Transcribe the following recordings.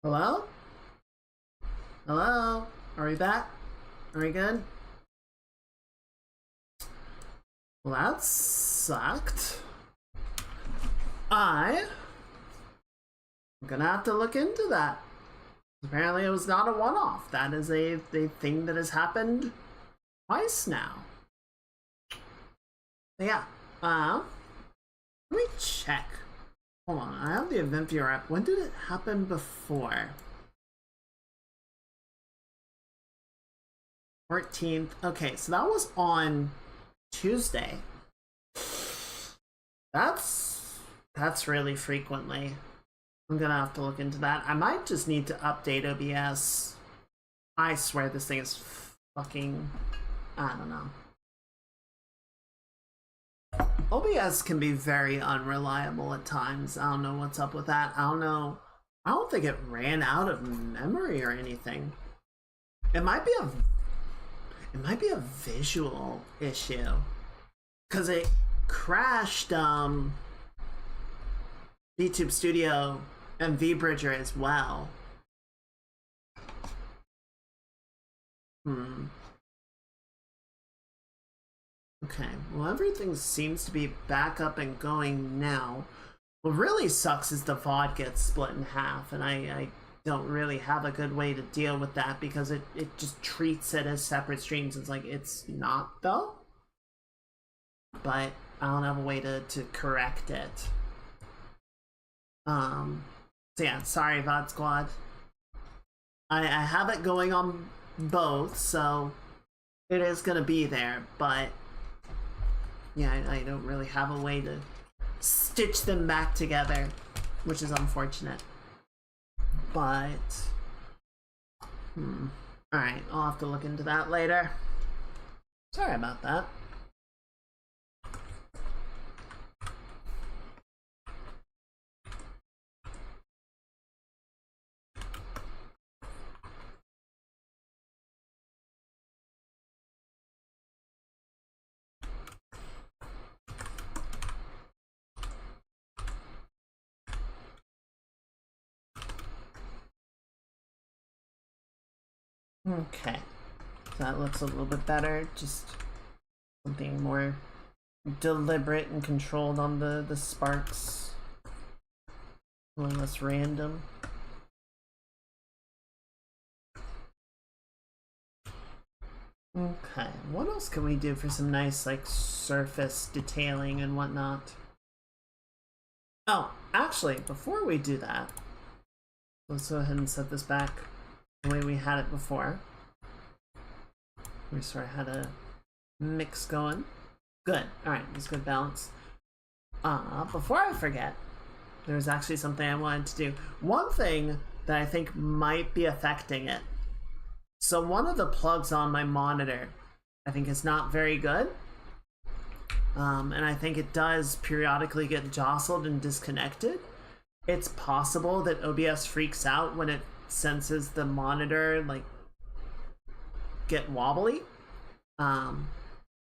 Hello? Hello? Are we back? Are we good? Well, that sucked. I'm gonna have to look into that. Apparently, it was not a one off. That is a thing that has happened twice now. Yeah. Let me check. Hold on. I have the event viewer app. When did it happen before? 14th. Okay, so that was on Tuesday. That's really frequently. I'm gonna have to look into that. I might just need to update OBS. I swear this thing is fucking... I don't know. OBS can be very unreliable at times. I don't know what's up with that. I don't know. I don't think it ran out of memory or anything. It might be a visual issue. Cause it crashed VTube Studio and VBridger as well. Okay, well everything seems to be back up and going now. What really sucks is the VOD gets split in half, and I don't really have a good way to deal with that because it just treats it as separate streams. It's like, it's not though. But I don't have a way to correct it. So yeah, sorry VOD Squad. I have it going on both, so it is gonna be there, but yeah, I don't really have a way to stitch them back together, which is unfortunate. But alright, I'll have to look into that later. Sorry about that. Okay, so that looks a little bit better. Just something more deliberate and controlled on the sparks. A little less random. Okay, what else can we do for some nice like surface detailing and whatnot? Oh, actually, before we do that, let's go ahead and set this back the way we had it before. We sort of had a mix going. Good. Alright, that's good balance. Before I forget, there's actually something I wanted to do. One thing that I think might be affecting it. So one of the plugs on my monitor, I think is not very good. And I think it does periodically get jostled and disconnected. It's possible that OBS freaks out when it senses the monitor like get wobbly.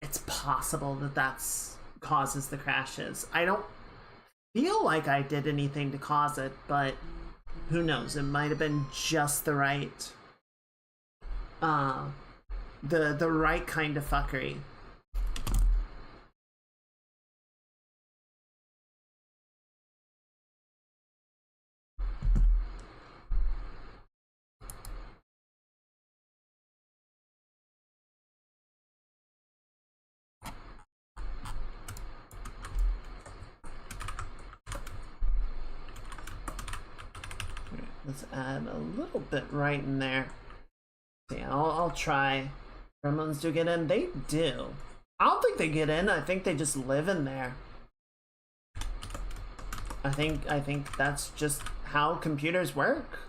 It's possible that that's causes the crashes. I don't feel like I did anything to cause it, but who knows? It might have been just the right the right kind of fuckery. Let's add a little bit right in there. Yeah, I'll try. Gremlins do get in? They do. I don't think they get in. I think they just live in there. I think that's just how computers work.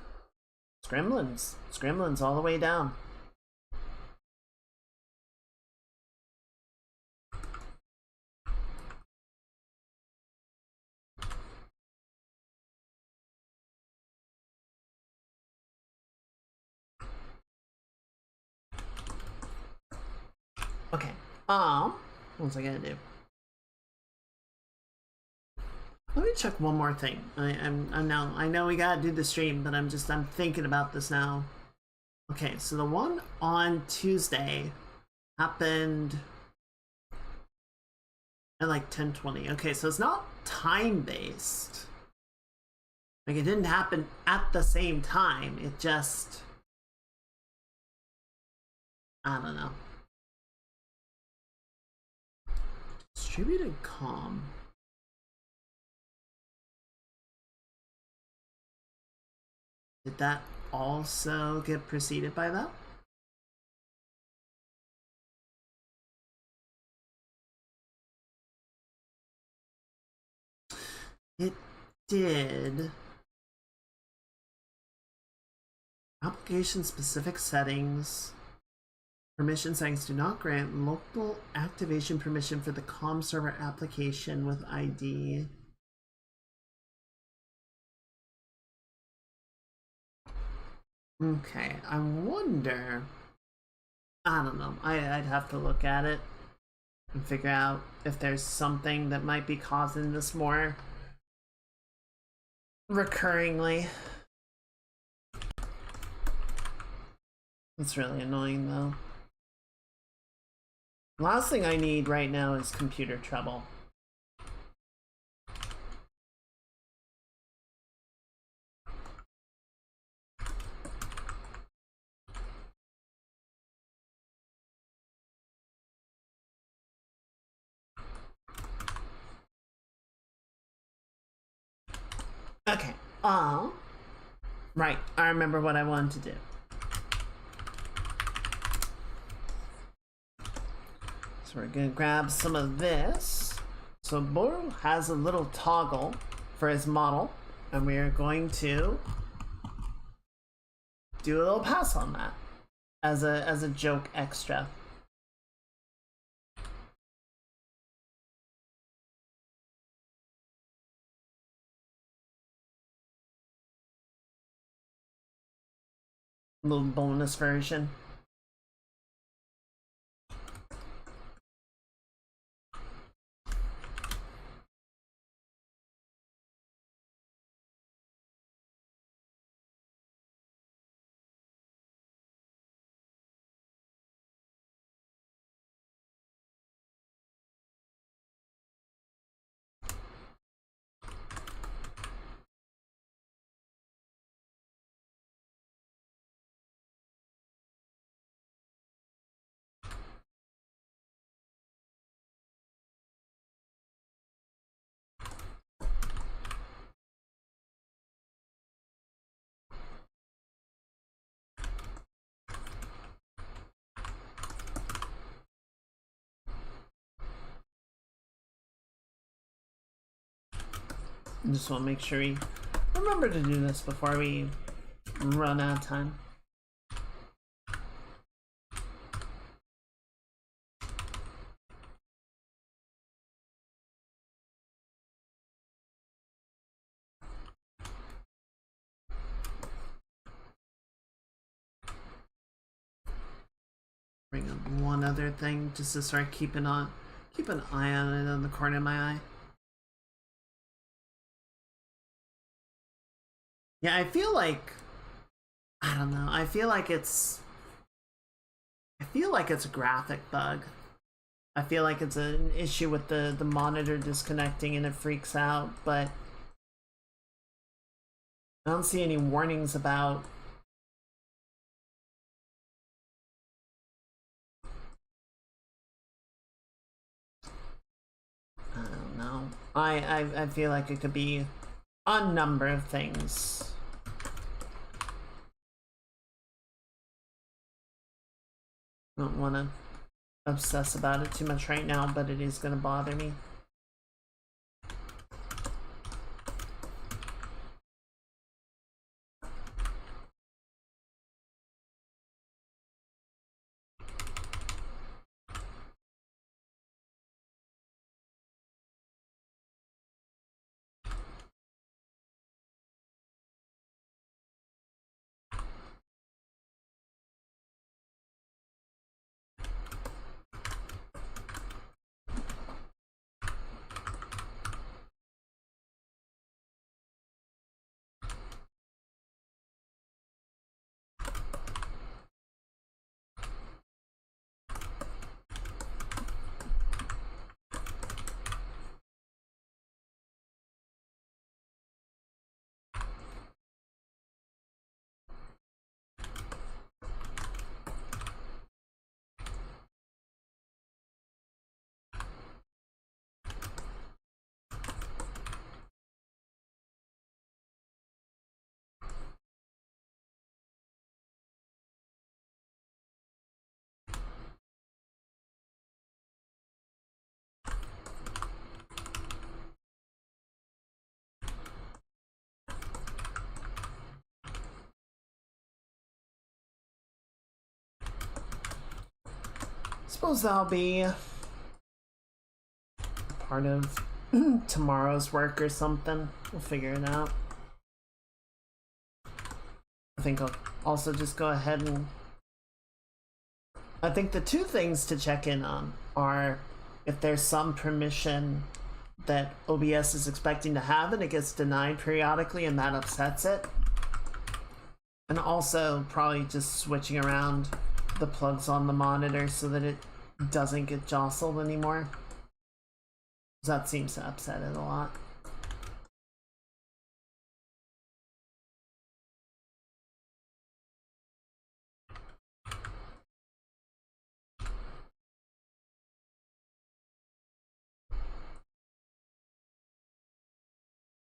It's gremlins. It's gremlins all the way down. Okay. What was I gonna do? Let me check one more thing. I know we gotta do the stream, but I'm thinking about this now. Okay, so the one on Tuesday happened at like 10:20. Okay, so it's not time-based. Like, it didn't happen at the same time. It just... I don't know. Distributed comm. Did that also get preceded by that? It did. Application specific settings. Permission settings do not grant local activation permission for the comm server application with ID. Okay, I wonder. I don't know. I'd have to look at it and figure out if there's something that might be causing this more recurringly. It's really annoying though. Last thing I need right now is computer trouble. Okay. Right. I remember what I wanted to do. So we're gonna grab some of this. So Boru has a little toggle for his model, and we are going to do a little pass on that as a joke extra. A little bonus version. I just want to make sure we remember to do this before we run out of time. Bring up one other thing just to start keep an eye on it on the corner of my eye. Yeah, I feel like I don't know. I feel like it's a graphic bug. I feel like it's an issue with the monitor disconnecting and it freaks out, but I don't see any warnings about I don't know. I feel like it could be a number of things. I don't want to obsess about it too much right now, but it is going to bother me. Suppose that'll be part of tomorrow's work or something. We'll figure it out. I think I'll also just go ahead and... I think the two things to check in on are if there's some permission that OBS is expecting to have and it gets denied periodically and that upsets it. And also probably just switching around the plugs on the monitor so that it doesn't get jostled anymore. That seems to upset it a lot.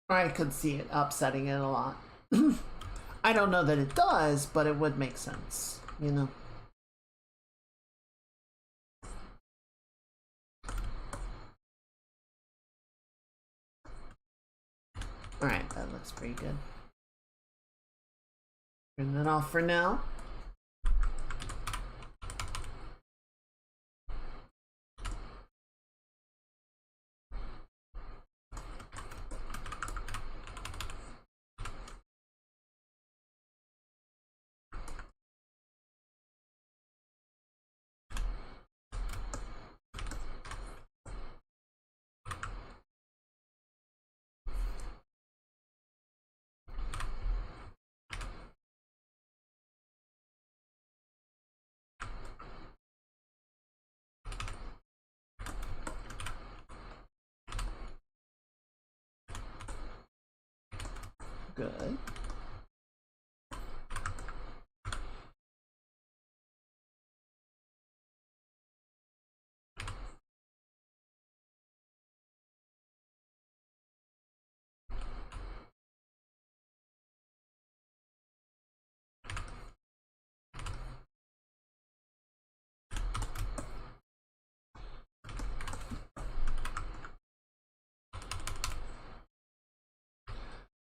I could see it upsetting it a lot. I don't know that it does, but it would make sense, you know? Alright, that looks pretty good. Turn that off for now. Good.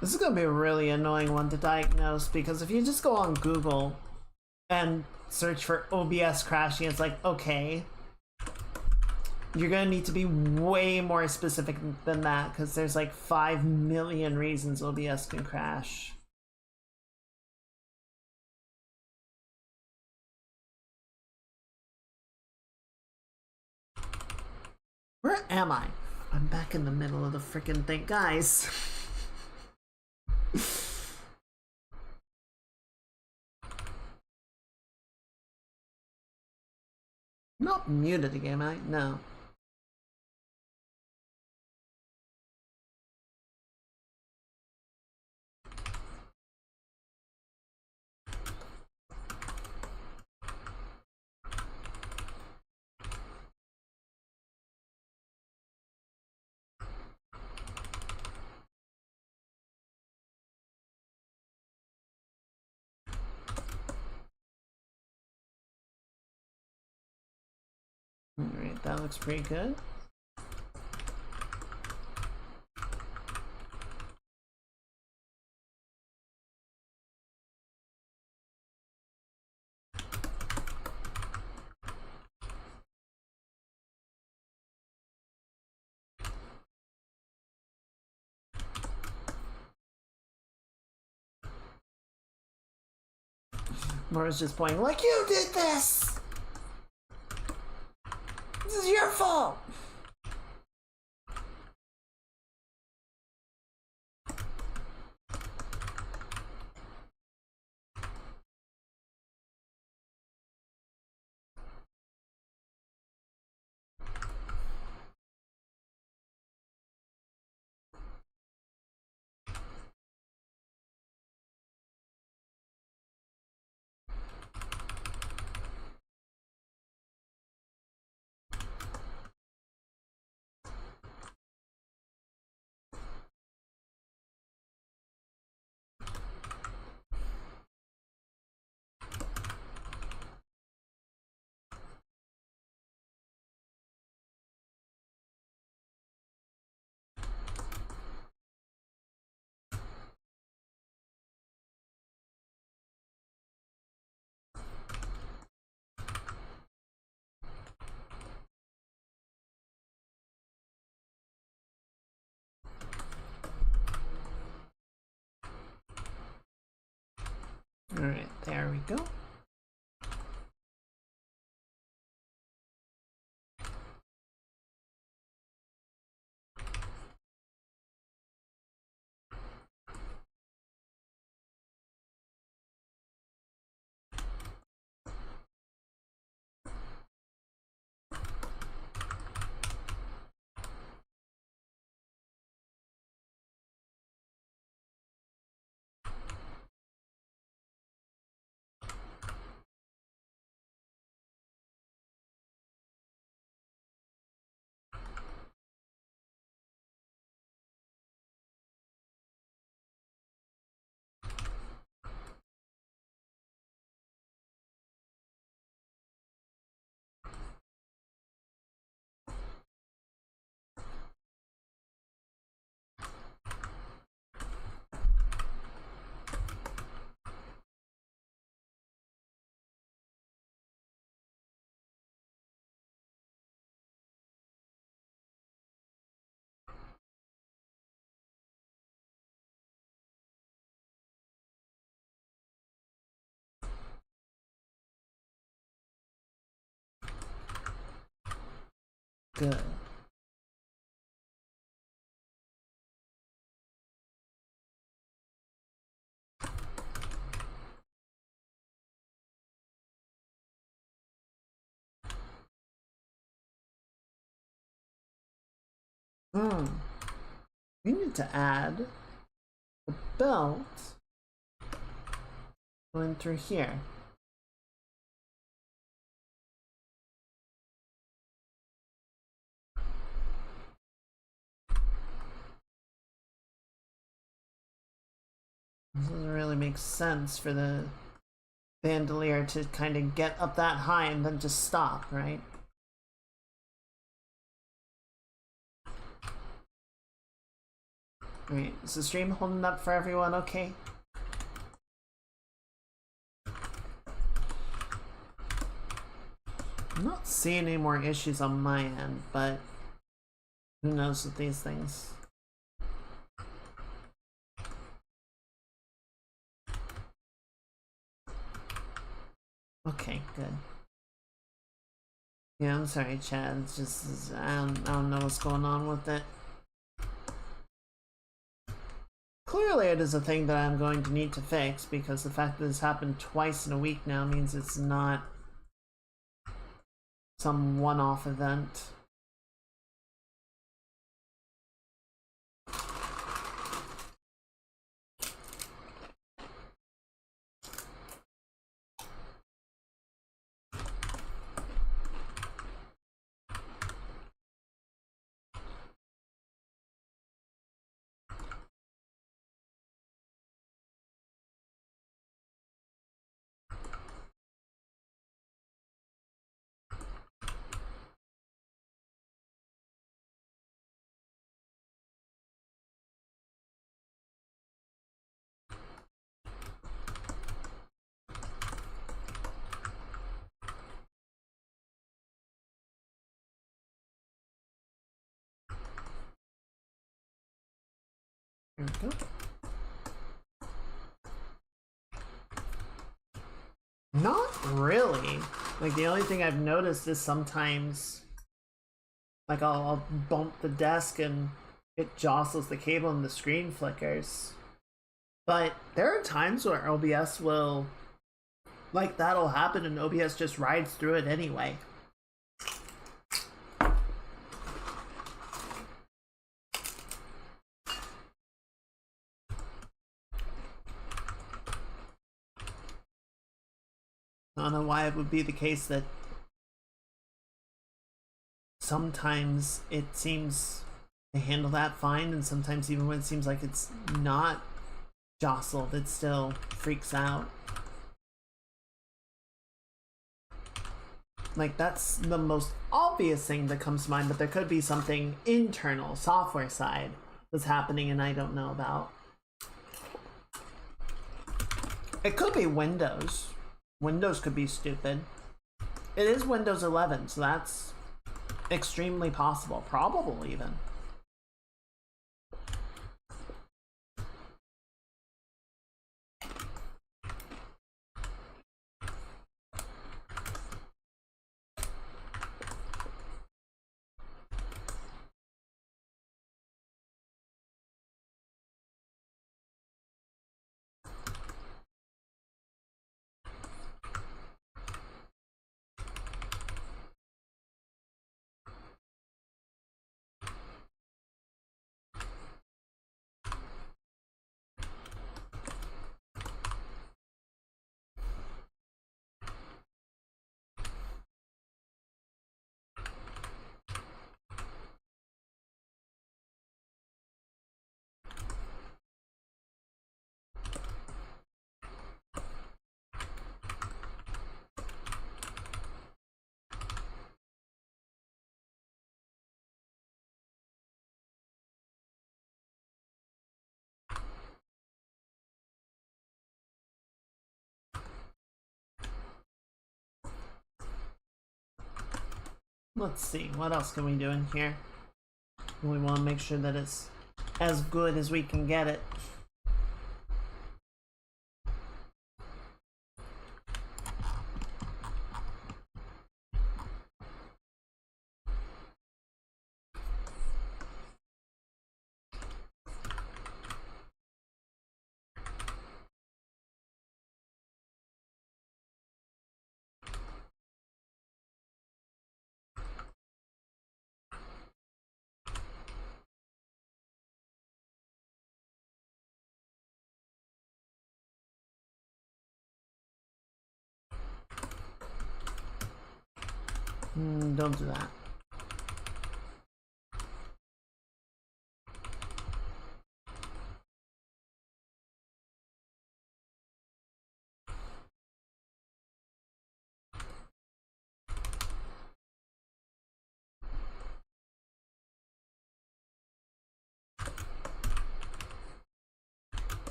This is going to be a really annoying one to diagnose because if you just go on Google and search for OBS crashing, it's like, okay, you're going to need to be way more specific than that because there's like 5 million reasons OBS can crash. Where am I? I'm back in the middle of the freaking thing, guys. I'm not muted again, am I? No. Alright, that looks pretty good. Mora's just pointing like, you did this! This is your fault! There we go. Good. We need to add the belt going through here. This doesn't really make sense for the bandolier to kind of get up that high and then just stop, right? Alright, is the stream holding up for everyone okay? I'm not seeing any more issues on my end, but who knows with these things. Okay, good. Yeah, I'm sorry, Chad. It's just, I don't know what's going on with it. Clearly it is a thing that I'm going to need to fix, because the fact that this happened twice in a week now means it's not some one-off event. There we go. Not really. Like, the only thing I've noticed is sometimes, like, I'll bump the desk and it jostles the cable and the screen flickers. But there are times where OBS will, like, that'll happen and OBS just rides through it anyway. I don't know why it would be the case that sometimes it seems to handle that fine, and sometimes even when it seems like it's not jostled, it still freaks out. Like, that's the most obvious thing that comes to mind, but there could be something internal, software side, that's happening and I don't know about. It could be Windows. Windows could be stupid. It is Windows 11, so that's extremely possible. Probable, even. Let's see, what else can we do in here? We want to make sure that it's as good as we can get it. Don't do that.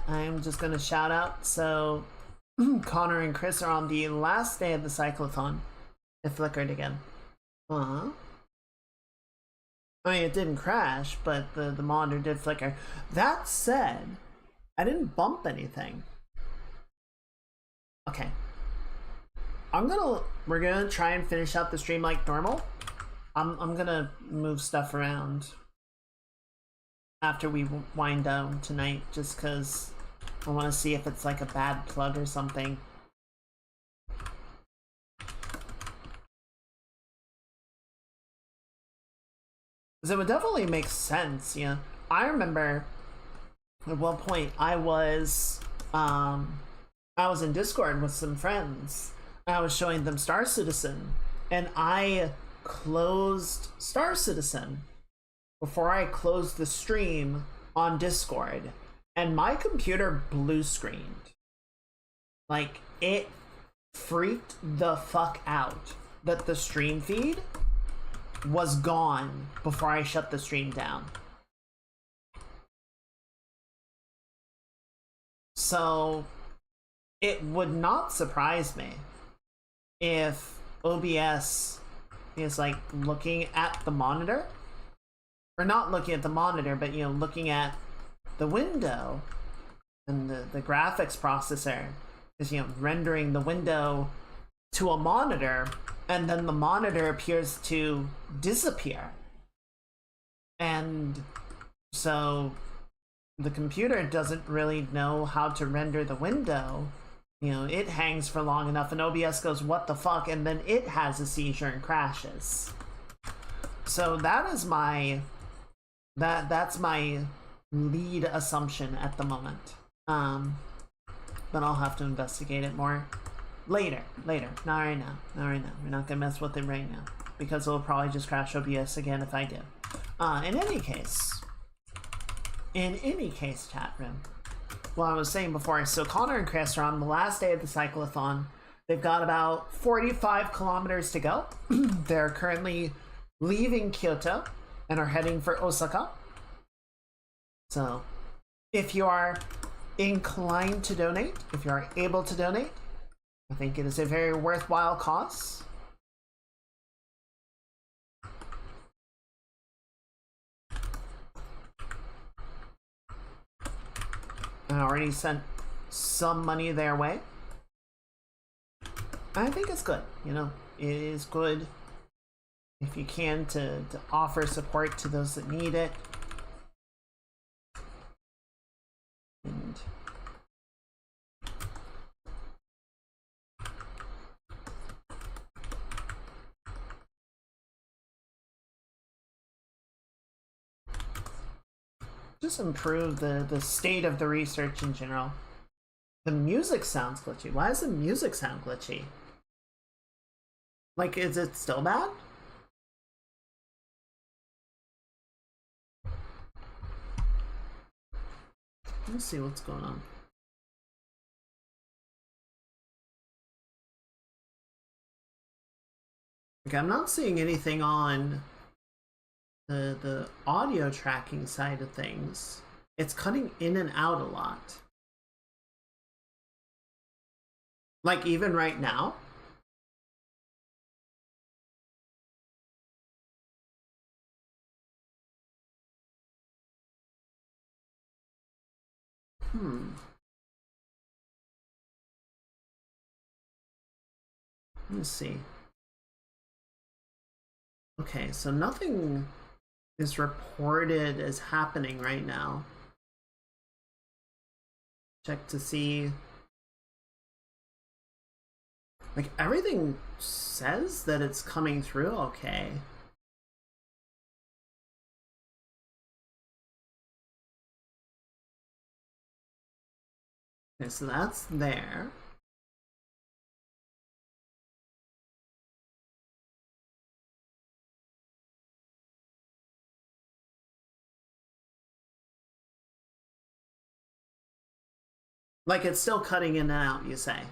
I'm just gonna shout out, so Connor and Chris are on the last day of the cyclothon. It flickered again. I mean, it didn't crash, but the monitor did flicker. That said, I didn't bump anything. Okay. We're gonna try and finish out the stream like normal. I'm gonna move stuff around after we wind down tonight, just because I want to see if it's like a bad plug or something. Because it would definitely make sense, you know. I remember at one point I was in Discord with some friends. I was showing them Star Citizen, and I closed Star Citizen before I closed the stream on Discord, and my computer blue screened. Like, it freaked the fuck out that the stream feed was gone before I shut the stream down. So it would not surprise me if OBS is like looking at the monitor, or not looking at the monitor, but you know, looking at the window, and the graphics processor is, you know, rendering the window to a monitor, and then the monitor appears to disappear. And so the computer doesn't really know how to render the window. You know, it hangs for long enough and OBS goes, what the fuck? And then it has a seizure and crashes. So that is my, that's my lead assumption at the moment. But I'll have to investigate it more later, not right now, We're not gonna mess with it right now, because it'll probably just crash OBS again if I do. In any case, chat room, well, I was saying before, so Connor and Chris are on the last day of the cyclothon. They've got about 45 kilometers to go. They're currently leaving Kyoto and are heading for Osaka. So if you are inclined to donate, if you are able to donate, I think it is a very worthwhile cause. I already sent some money their way. I think it's good, you know, it is good if you can to offer support to those that need it. And just improve the state of the research in general. The music sounds glitchy. Why does the music sound glitchy? Like, is it still bad? Let's see what's going on. Like, I'm not seeing anything on the audio tracking side of things. It's cutting in and out a lot. Like, even right now. Let me see. Okay, so nothing is reported as happening right now. Check to see. Like, everything says that it's coming through okay. Okay, so that's there. Like, it's still cutting in and out, you say?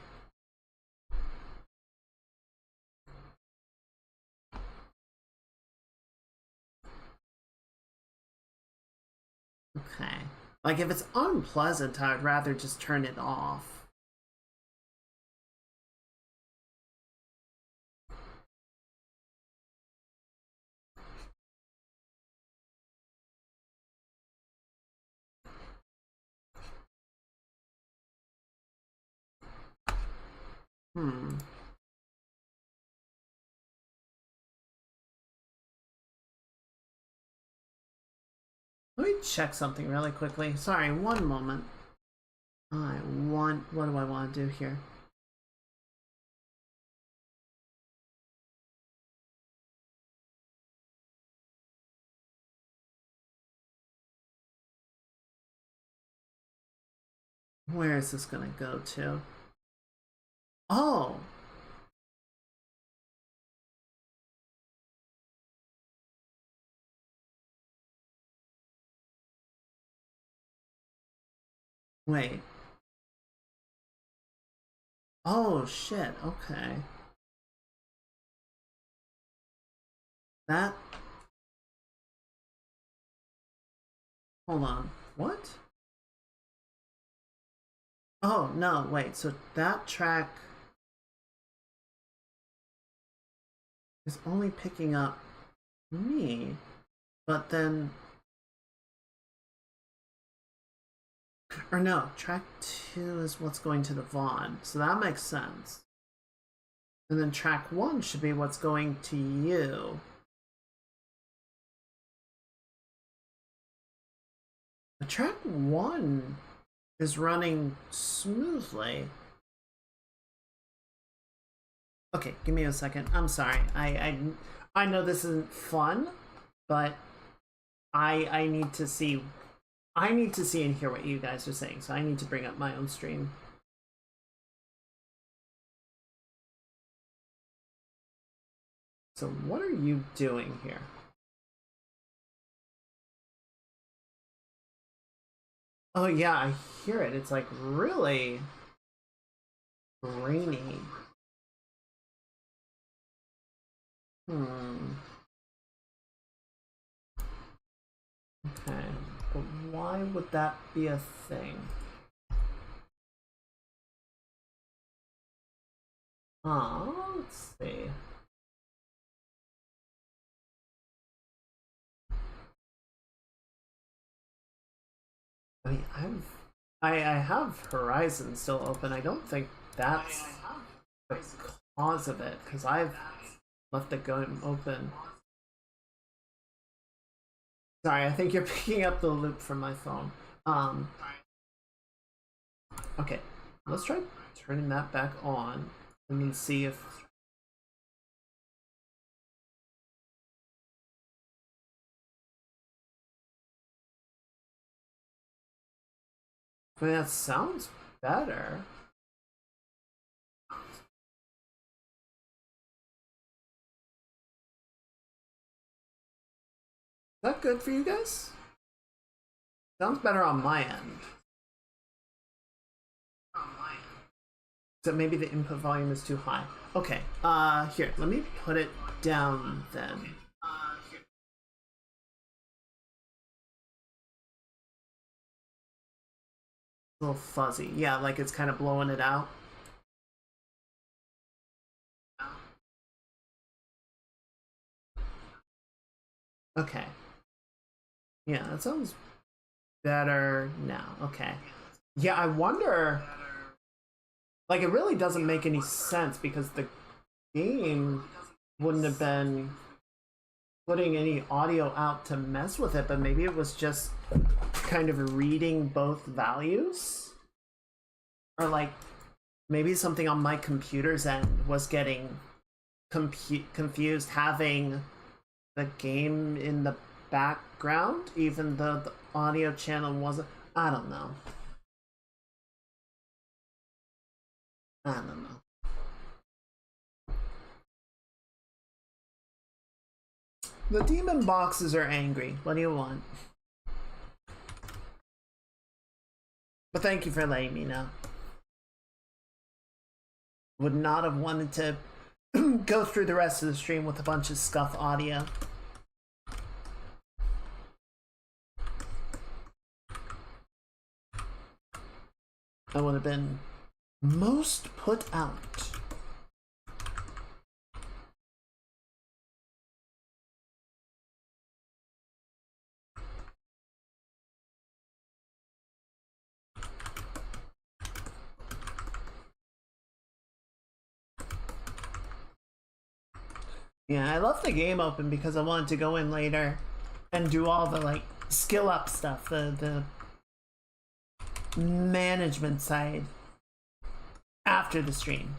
Okay. Like, if it's unpleasant, I'd rather just turn it off. Hmm. Let me check something really quickly. Sorry, one moment. What do I want to do here? Where is this gonna go to? Oh! Wait. Oh, shit, okay. That... Hold on. What? Oh, no, wait, so that track is only picking up me, but then... Or no, track 2 is what's going to the VOD, so that makes sense. And then track 1 should be what's going to you. But track 1 is running smoothly. Okay, give me a second. I'm sorry. I know this isn't fun, but I need to see and hear what you guys are saying, so I need to bring up my own stream. So what are you doing here? Oh yeah, I hear it. It's like really rainy. Hmm. Okay, but why would that be a thing? Let's see. I mean, I have Horizon still open. I don't think that's the cause of it, because I've left it going open. Sorry, I think you're picking up the loop from my phone. Okay, let's try turning that back on and then see if... I mean, that sounds better. Is that good for you guys? Sounds better on my end. So maybe the input volume is too high. Okay, here, let me put it down then? A little fuzzy. Yeah, like it's kind of blowing it out. Okay. Yeah, that sounds better now. Okay. Yeah, I wonder. Like, it really doesn't make any sense because the game wouldn't have been putting any audio out to mess with it, but maybe it was just kind of reading both values? Or, like, maybe something on my computer's end was getting confused having the game in the background, even though the audio channel wasn't. I don't know. I don't know. The demon boxes are angry. What do you want? But thank you for letting me know. Would not have wanted to go through the rest of the stream with a bunch of scuff audio. I would have been most put out. Yeah, I left the game open because I wanted to go in later and do all the like skill up stuff, the management side after the stream.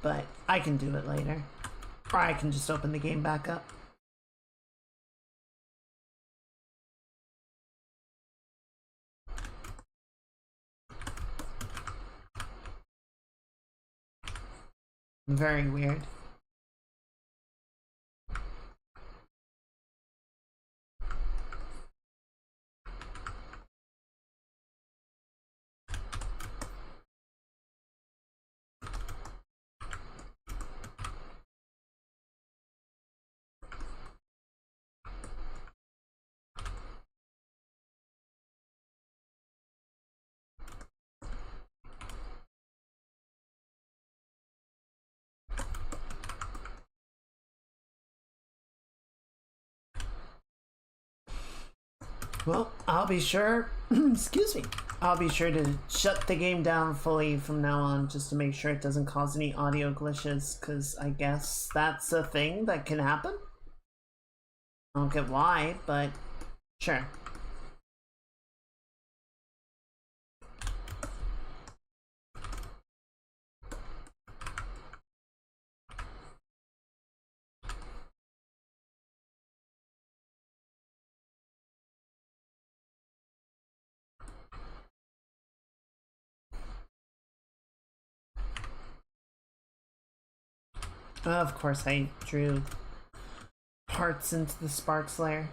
But I can do it later. Or I can just open the game back up. Very weird. Well, I'll be sure, excuse me, I'll be sure to shut the game down fully from now on just to make sure it doesn't cause any audio glitches, because I guess that's a thing that can happen. I don't get why, but sure. Of course, I drew parts into the Sparks layer.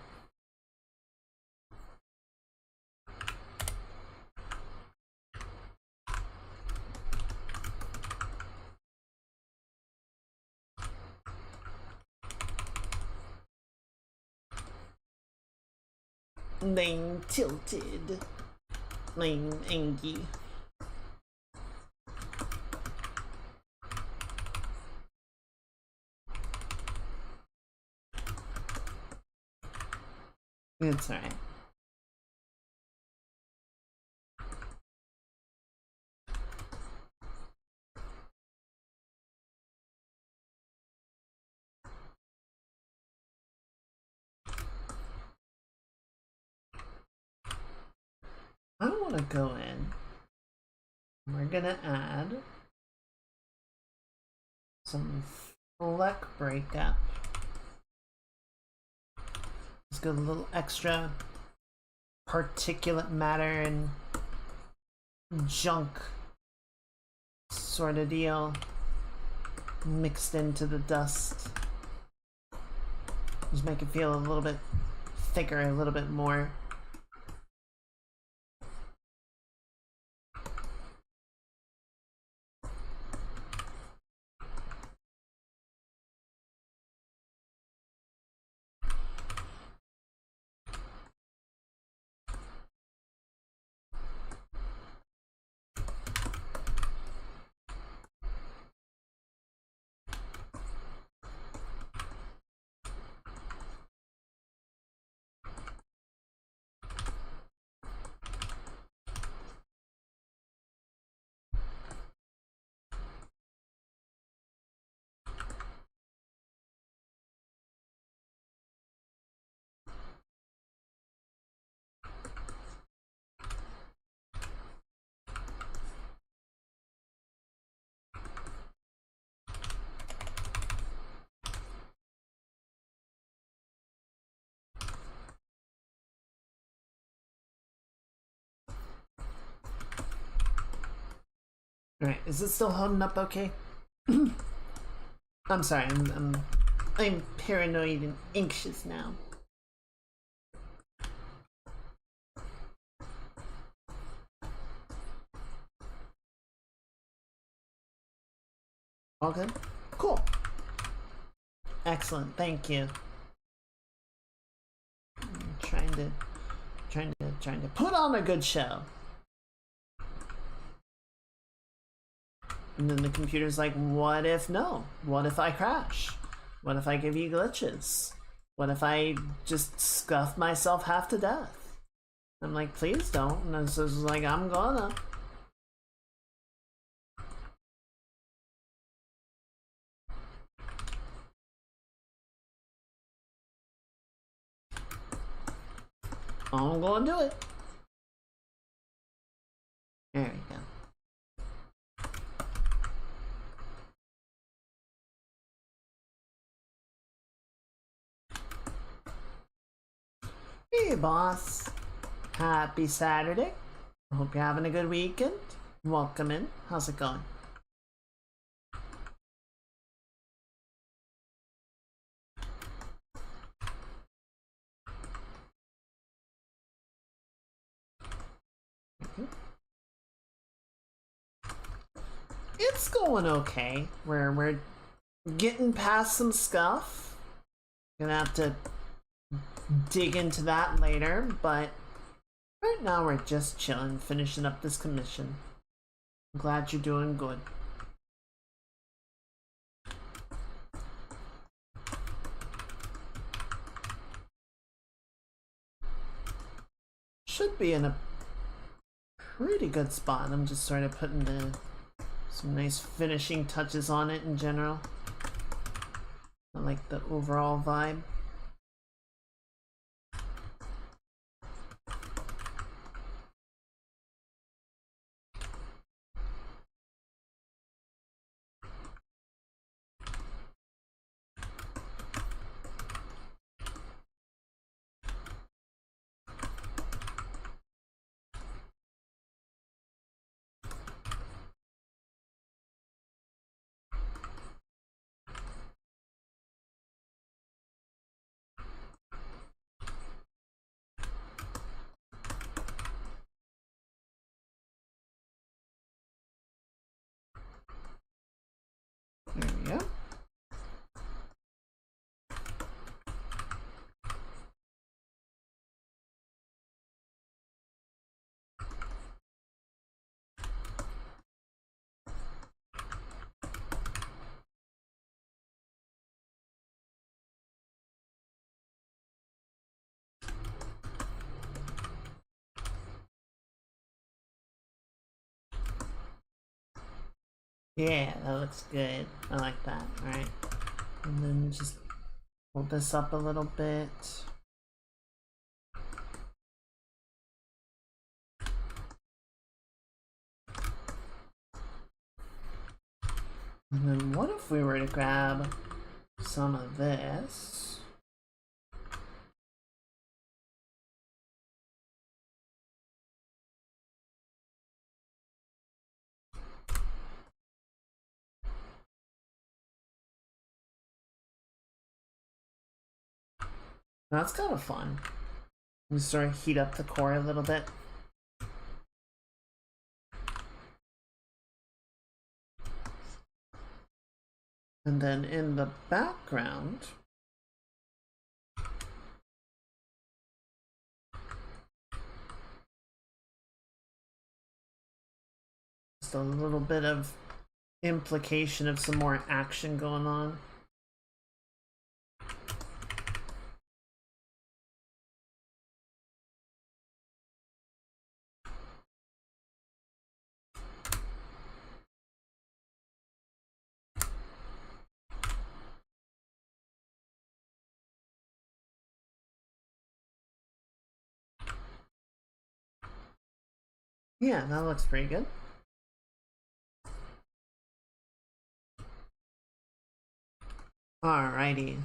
Then tilted. I'm angry. It's alright. I want to go in. We're gonna add some fleck breakup. Let's get a little extra particulate matter and junk sort of deal mixed into the dust. Just make it feel a little bit thicker, a little bit more. Alright, is it still holding up okay? I'm sorry, I'm paranoid and anxious now. All good? Cool. Excellent, thank you. I'm trying to put on a good show. And then the computer's like, what if no? What if I crash? What if I give you glitches? What if I just scuff myself half to death? I'm like, please don't. And it's just like, I'm gonna. I'm gonna do it. There we go. Hey, boss. Happy Saturday. I hope you're having a good weekend. Welcome in. How's it going? It's going okay. We're getting past some stuff. Gonna have to dig into that later, but right now we're just chilling, finishing up this commission. I'm glad you're doing good. Should be in a pretty good spot. I'm just sort of putting some nice finishing touches on it in general. I like the overall vibe. There we go. Yeah, that looks good. I like that. Alright. And then just hold this up a little bit. And then what if we were to grab some of this? That's kind of fun. You sort of heat up the core a little bit. And then in the background, just a little bit of implication of some more action going on. Yeah, that looks pretty good. Alrighty.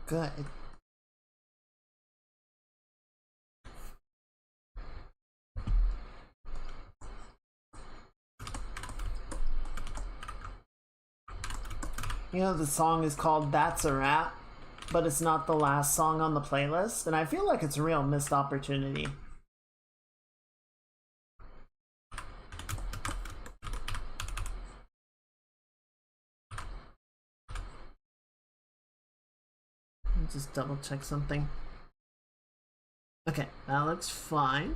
Good. You know, the song is called That's a Wrap, but it's not the last song on the playlist, and I feel like it's a real missed opportunity. Just double check something. Okay, that looks fine.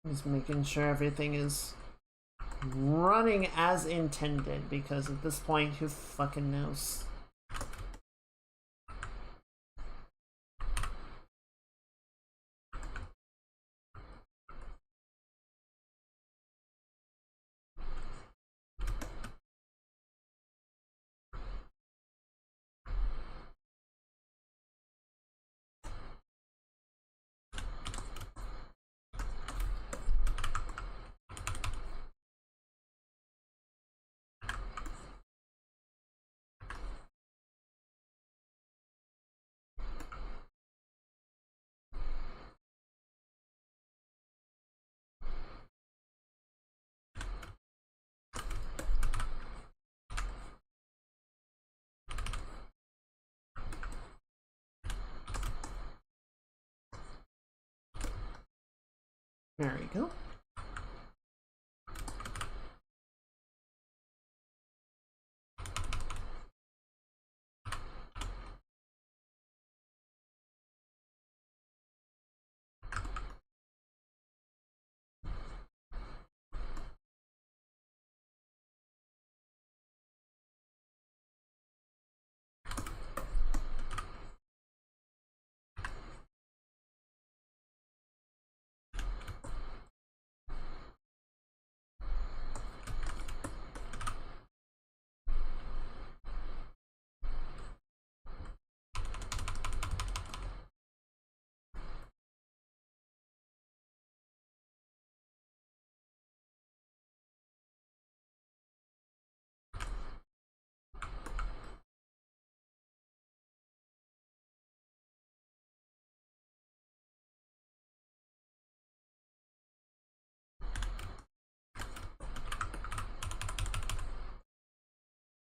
Just making sure everything is running as intended, because at this point, who fucking knows? There we go.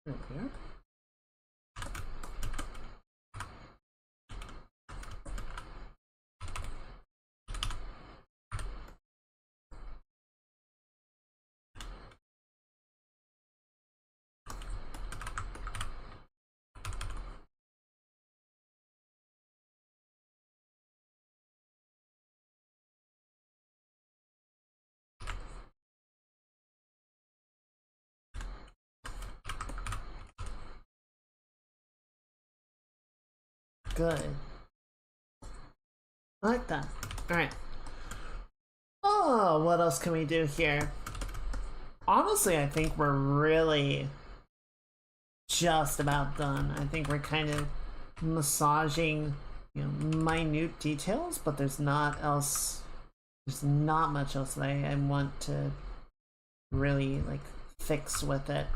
There we are. Good. I like that. Alright. Oh, what else can we do here? Honestly, I think we're really just about done. I think we're kind of massaging, you know, minute details, but there's not much else that I want to really like fix with it.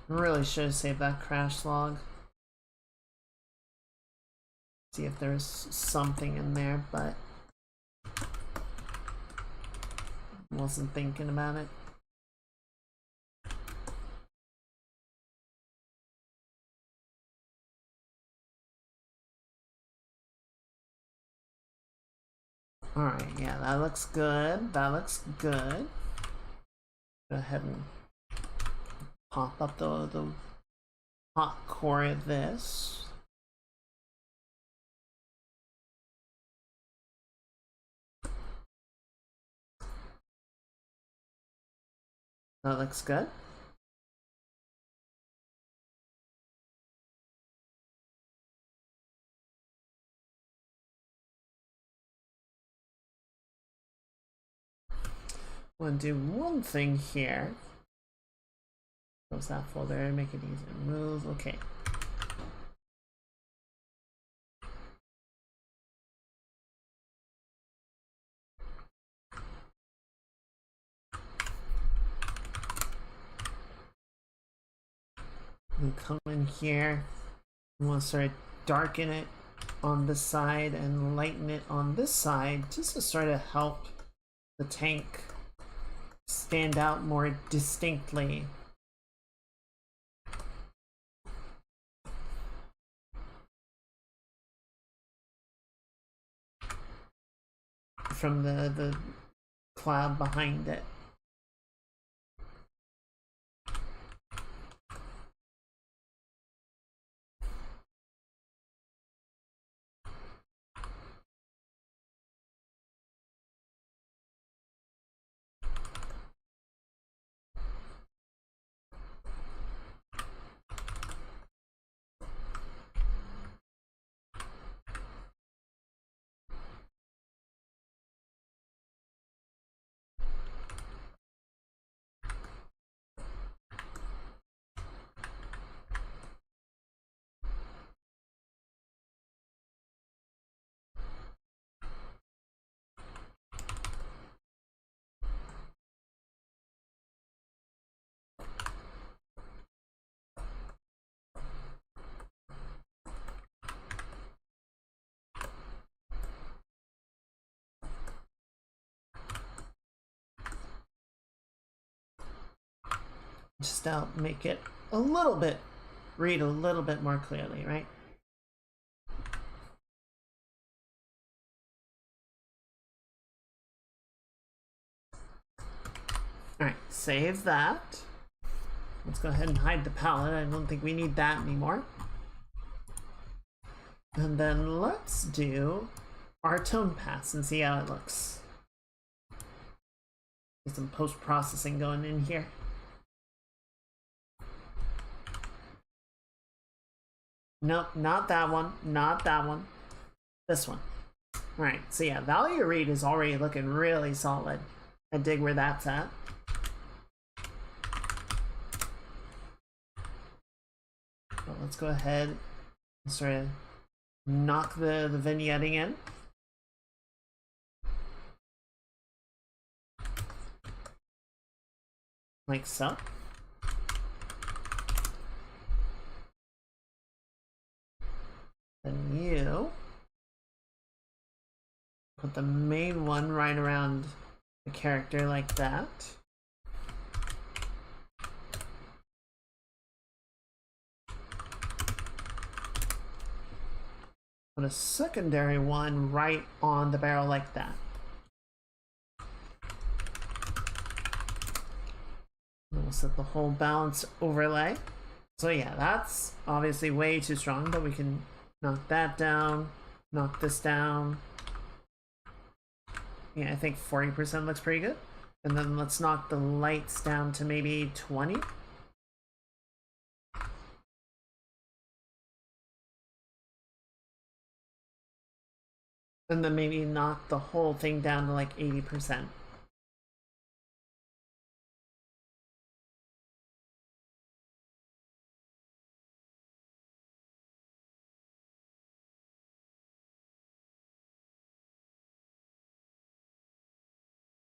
Really should have saved that crash log. See if there's something in there, but wasn't thinking about it. Alright, yeah, that looks good. That looks good. Go ahead and pop up the hot core of this. That looks good. I'm gonna do one thing here. Close that folder, make it easy to move. Okay. We'll come in here and we'll sort of darken it on this side and lighten it on this side just to sort of help the tank stand out more distinctly. From the cloud behind it. Just to make it a little bit, read a little bit more clearly, right? Alright, save that. Let's go ahead and hide the palette. I don't think we need that anymore. And then let's do our tone pass and see how it looks. Get some post-processing going in here. Nope, not that one, not that one. This one. Alright, so yeah, value read is already looking really solid. I dig where that's at. But let's go ahead and sort of knock the vignetting in. Like so. Then you put the main one right around the character like that. Put a secondary one right on the barrel like that. And we'll set the whole balance overlay. So yeah, that's obviously way too strong, but we can knock that down, knock this down. Yeah, I think 40% looks pretty good. And then let's knock the lights down to maybe 20. And then maybe knock the whole thing down to like 80%.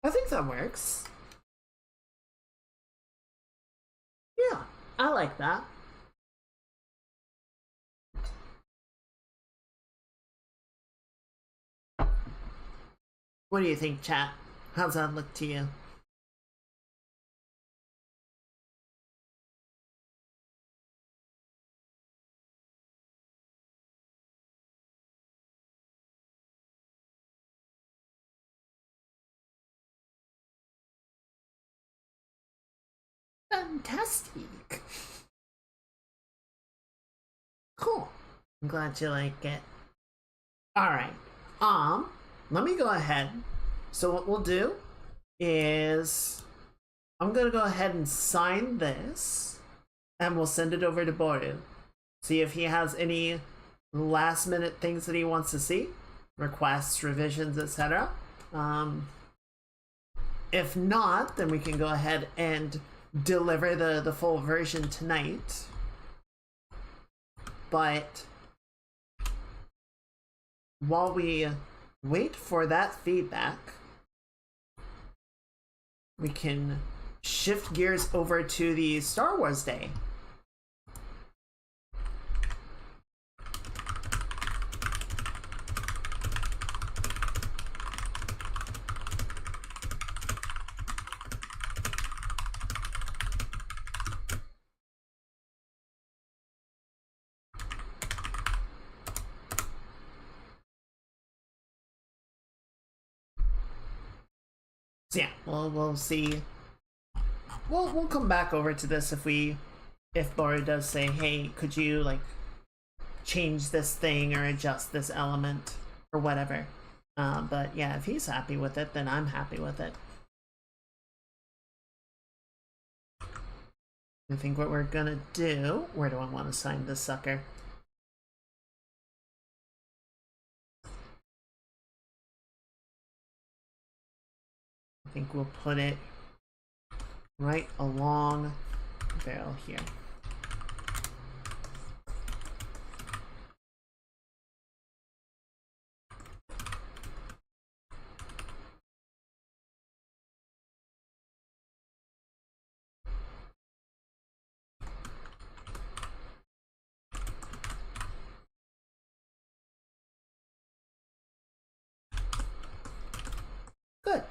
I think that works. Yeah, I like that. What do you think, chat? How's that look to you? Fantastic. Cool. I'm glad you like it. Alright. Let me go ahead. So what we'll do is I'm gonna go ahead and sign this and we'll send it over to Boru. See if he has any last minute things that he wants to see. Requests, revisions, etc. If not, then we can go ahead and deliver the full version tonight. But while we wait for that feedback, we can shift gears over to the Star Wars Day. So yeah, we'll see. We'll come back over to this if Boru does say, hey, could you like change this thing or adjust this element or whatever. But yeah, if he's happy with it, then I'm happy with it. I think what we're gonna do, where do I want to sign this sucker? I think we'll put it right along the barrel here. Good.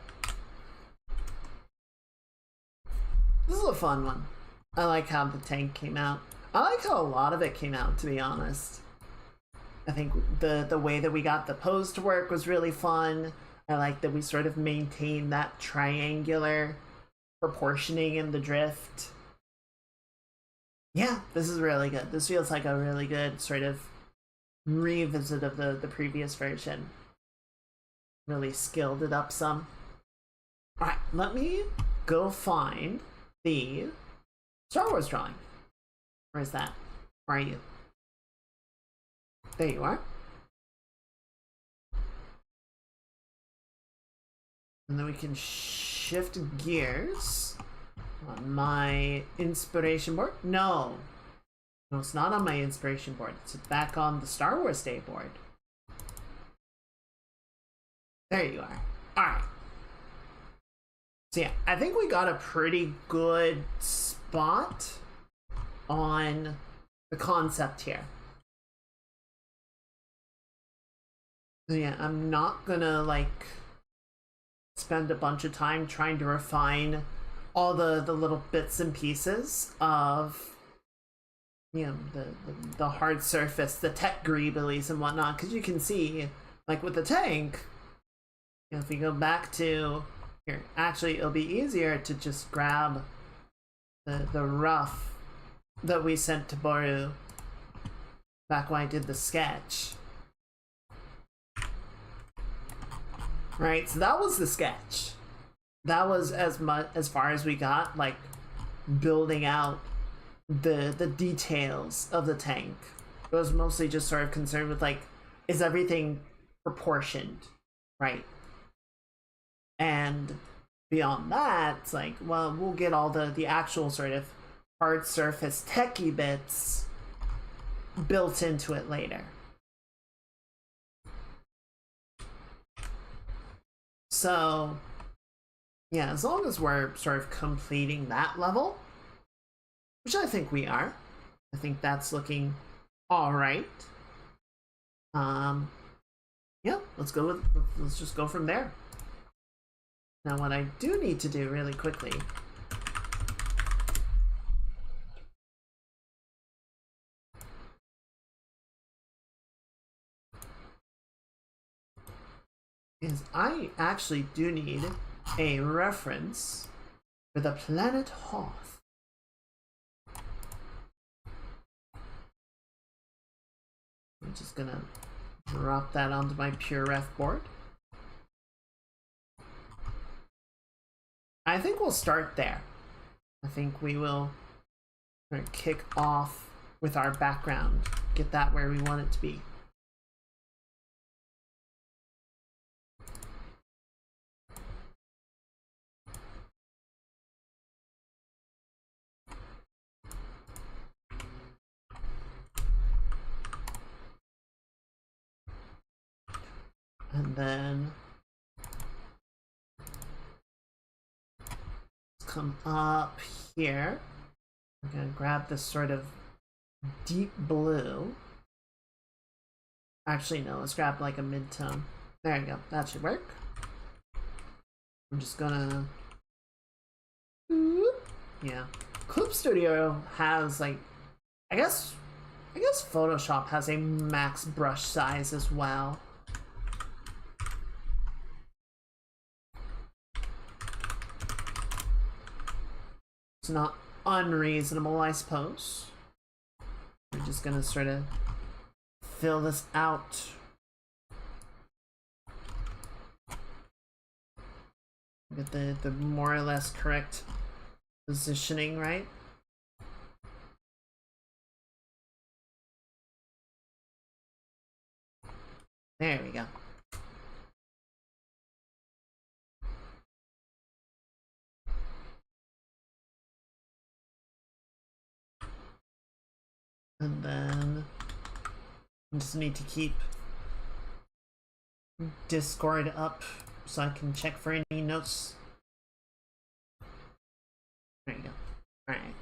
This is a fun one. I like how the tank came out. I like how a lot of it came out, to be honest. I think the way that we got the pose to work was really fun. I like that we sort of maintained that triangular proportioning in the drift. Yeah, this is really good. This feels like a really good sort of revisit of the previous version. Really skilled it up some. Alright, let me go find the Star Wars drawing. Where is that? Where are you? There you are. And then we can shift gears on my inspiration board. No, it's not on my inspiration board. It's back on the Star Wars Day board. There you are. All right. So yeah, I think we got a pretty good spot on the concept here. So yeah, I'm not gonna like spend a bunch of time trying to refine all the little bits and pieces of, you know, the hard surface, the tech greeblies and whatnot, because you can see, like with the tank, you know, if we go back to here, actually it'll be easier to just grab the rough that we sent to Boru back when I did the sketch. Right, so that was the sketch. That was as far as we got, like building out the details of the tank. It was mostly just sort of concerned with like, is everything proportioned, right? And beyond that, it's like, well, we'll get all the actual sort of hard surface techie bits built into it later. So yeah, as long as we're sort of completing that level, which I think we are, I think that's looking all right. Yeah, let's just go from there. Now what I do need to do really quickly is I actually do need a reference for the planet Hoth. I'm just gonna drop that onto my pure ref board. I think we'll start there. I think we will kick off with our background, get that where we want it to be. And then come up here. I'm gonna grab this sort of deep blue. Actually, no, let's grab like a mid-tone. There you go, that should work. I'm just gonna, yeah. Clip Studio has like, I guess Photoshop has a max brush size as well. It's not unreasonable, I suppose. We're just gonna sort of fill this out. Get the more or less correct positioning, right? There we go. And then I just need to keep Discord up so I can check for any notes. There you go. Alright.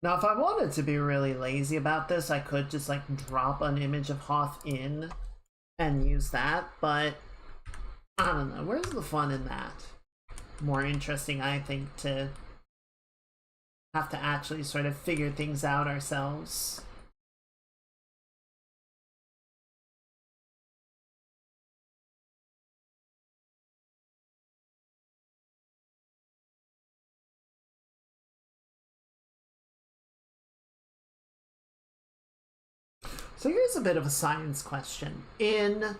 Now, if I wanted to be really lazy about this, I could just like drop an image of Hoth in and use that, but I don't know. Where's the fun in that? More interesting, I think, to have to actually sort of figure things out ourselves. So here's a bit of a science question. In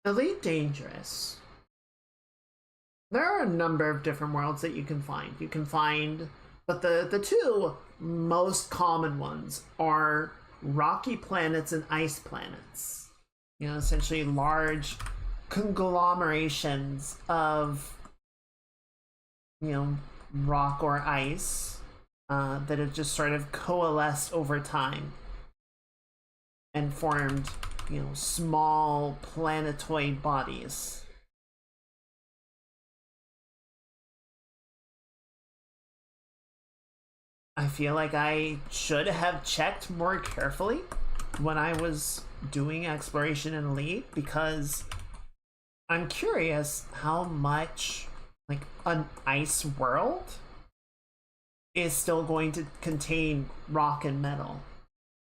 Elite Dangerous, there are a number of different worlds that you can find. But the two most common ones are rocky planets and ice planets. You know, essentially large conglomerations of, you know, rock or ice that have just sort of coalesced over time and formed, you know, small planetoid bodies. I feel like I should have checked more carefully when I was doing exploration in Elite, because I'm curious how much like an ice world is still going to contain rock and metal.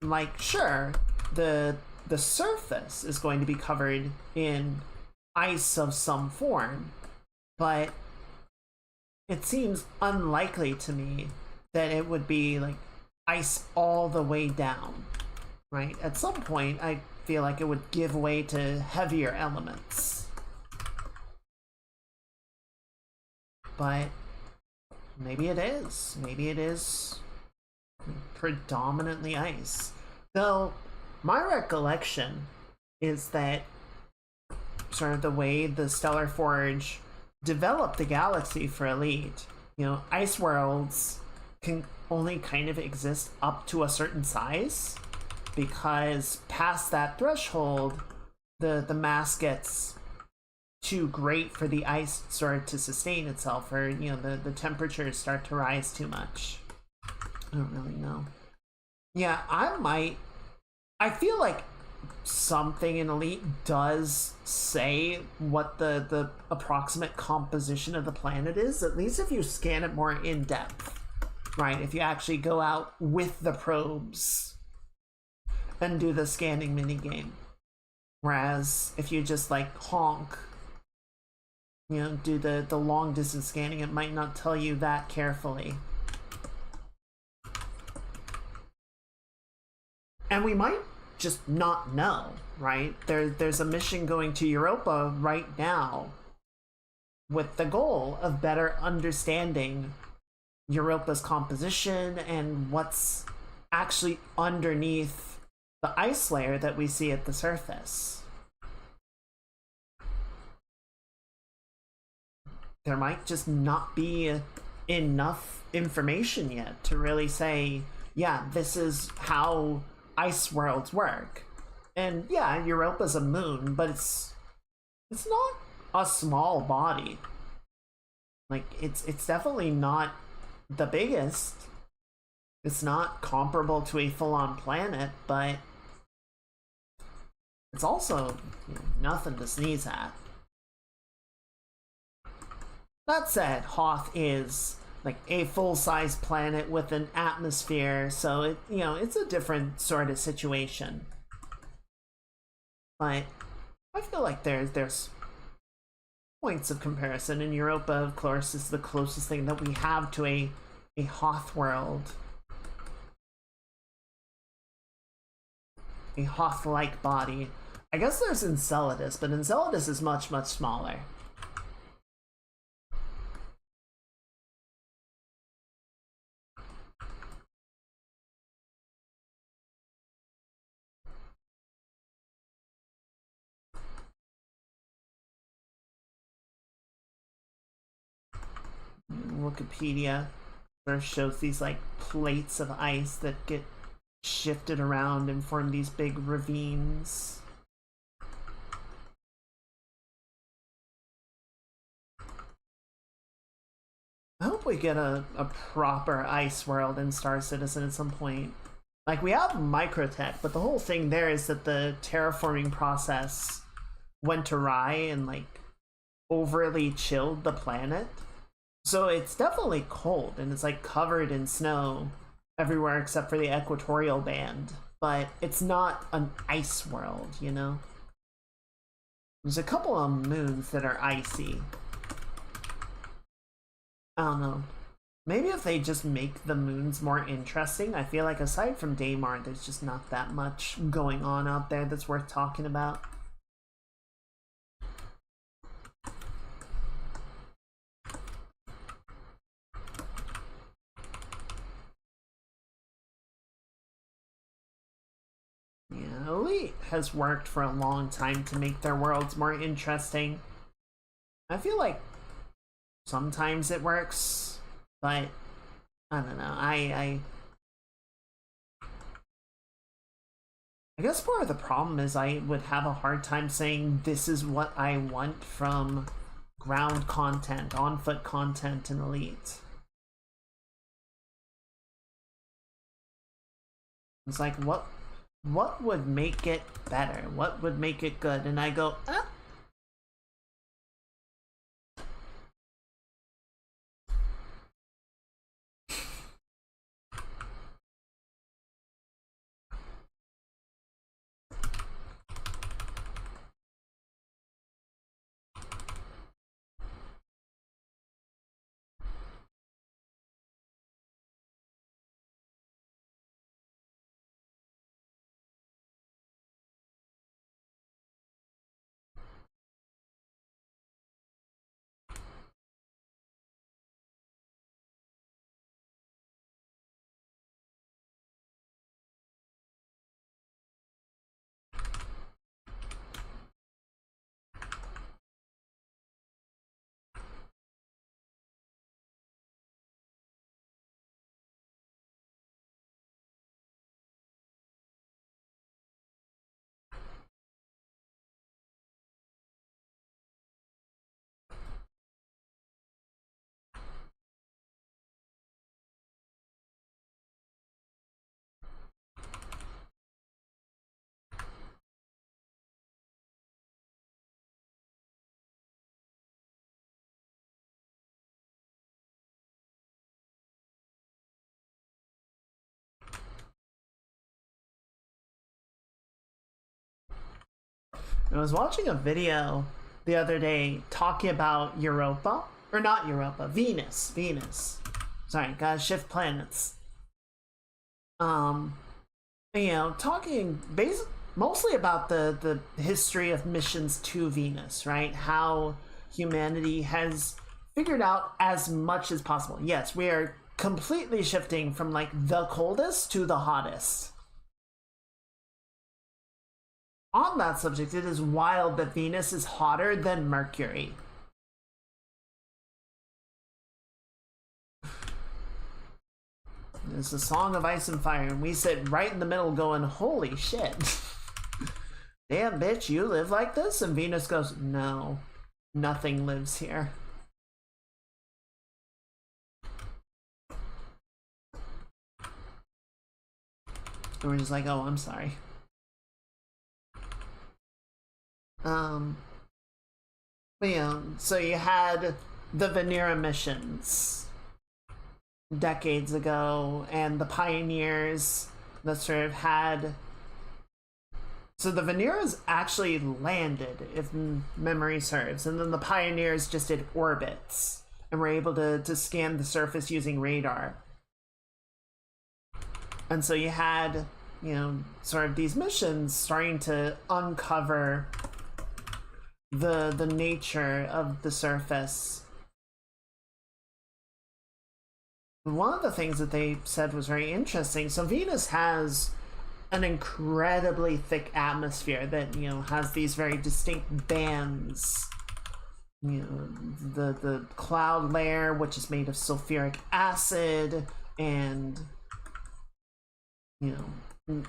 Like, sure, the surface is going to be covered in ice of some form, but it seems unlikely to me that it would be like ice all the way down, right? At some point, I feel like it would give way to heavier elements. But maybe it is. Maybe it is predominantly ice. Though my recollection is that sort of the way the Stellar Forge developed the galaxy for Elite, you know, ice worlds can only kind of exist up to a certain size, because past that threshold, the mass gets too great for the ice sort of to sustain itself, or, you know, the temperatures start to rise too much. I don't really know. Yeah, I feel like something in Elite does say what the approximate composition of the planet is, at least if you scan it more in depth, right? If you actually go out with the probes and do the scanning minigame. Whereas if you just like honk, you know, do the long distance scanning, it might not tell you that carefully. And we might just not know, right? There's a mission going to Europa right now with the goal of better understanding Europa's composition and what's actually underneath the ice layer that we see at the surface. There might just not be enough information yet to really say, yeah, this is how ice worlds work. And yeah, Europa's a moon, but it's not a small body. Like, it's definitely not the biggest. It's not comparable to a full-on planet, but it's also, you know, nothing to sneeze at. That said, Hoth is like a full-size planet with an atmosphere, so it, you know, it's a different sort of situation. But I feel like there's points of comparison, and Europa, of course, is the closest thing that we have to a Hoth world. A Hoth-like body. I guess there's Enceladus, but Enceladus is much, much smaller. Wikipedia first shows these like plates of ice that get shifted around and form these big ravines. I hope we get a proper ice world in Star Citizen at some point. Like, we have Microtech, but the whole thing there is that the terraforming process went awry and like overly chilled the planet. So it's definitely cold and it's like covered in snow everywhere except for the equatorial band. But it's not an ice world, you know? There's a couple of moons that are icy. I don't know. Maybe if they just make the moons more interesting. I feel like aside from Daymar, there's just not that much going on out there that's worth talking about. Yeah, Elite has worked for a long time to make their worlds more interesting. I feel like sometimes it works, but I don't know. I guess part of the problem is I would have a hard time saying this is what I want from ground content, on-foot content in Elite. It's like, what would make it better? What would make it good? And I go, ah. I was watching a video the other day talking about Europa, or not Europa, Venus. Sorry, gotta shift planets. You know, talking mostly about the history of missions to Venus, right? How humanity has figured out as much as possible. Yes, we are completely shifting from like the coldest to the hottest. On that subject, it is wild that Venus is hotter than Mercury. It's a song of ice and fire, and we sit right in the middle going, holy shit. Damn, bitch, you live like this? And Venus goes, no, nothing lives here. And we're just like, oh, I'm sorry. But yeah, so you had the Venera missions decades ago, and the pioneers that sort of had So the Veneers actually landed, if memory serves, and then the Pioneers just did orbits and were able to scan the surface using radar. And so you had, you know, sort of these missions starting to uncover the nature of the surface. One of the things that they said was very interesting. So Venus has an incredibly thick atmosphere that, you know, has these very distinct bands. You know, the cloud layer, which is made of sulfuric acid, and, you know,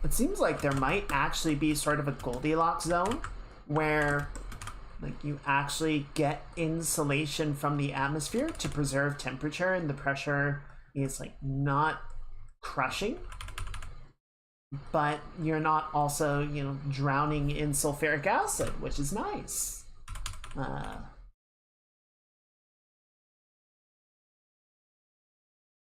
it seems like there might actually be sort of a Goldilocks zone where, like, you actually get insulation from the atmosphere to preserve temperature, and the pressure is, like, not crushing, but you're not also, you know, drowning in sulfuric acid, which is nice.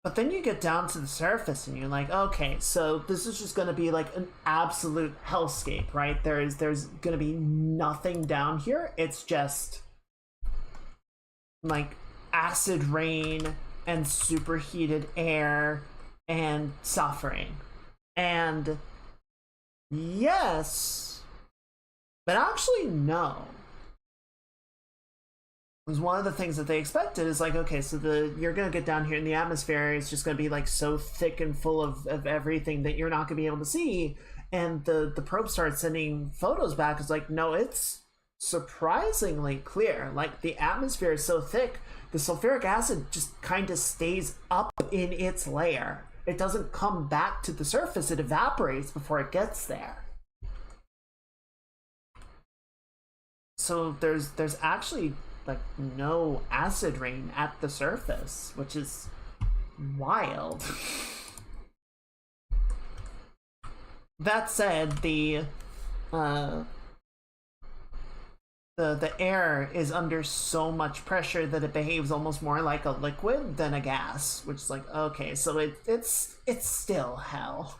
But then you get down to the surface and you're like, okay, so this is just going to be like an absolute hellscape, right? There's going to be nothing down here. It's just like acid rain and superheated air and suffering. And yes, but actually no. Was one of the things that they expected is like, okay, so you're gonna get down here in the atmosphere, it's just gonna be like so thick and full of everything that you're not gonna be able to see. And the probe starts sending photos back. It's like, no, it's surprisingly clear. Like, the atmosphere is so thick, the sulfuric acid just kind of stays up in its layer. It doesn't come back to the surface, it evaporates before it gets there. So there's actually like no acid rain at the surface, which is wild. That said, the air is under so much pressure that it behaves almost more like a liquid than a gas, which is like, okay, so it's still hell.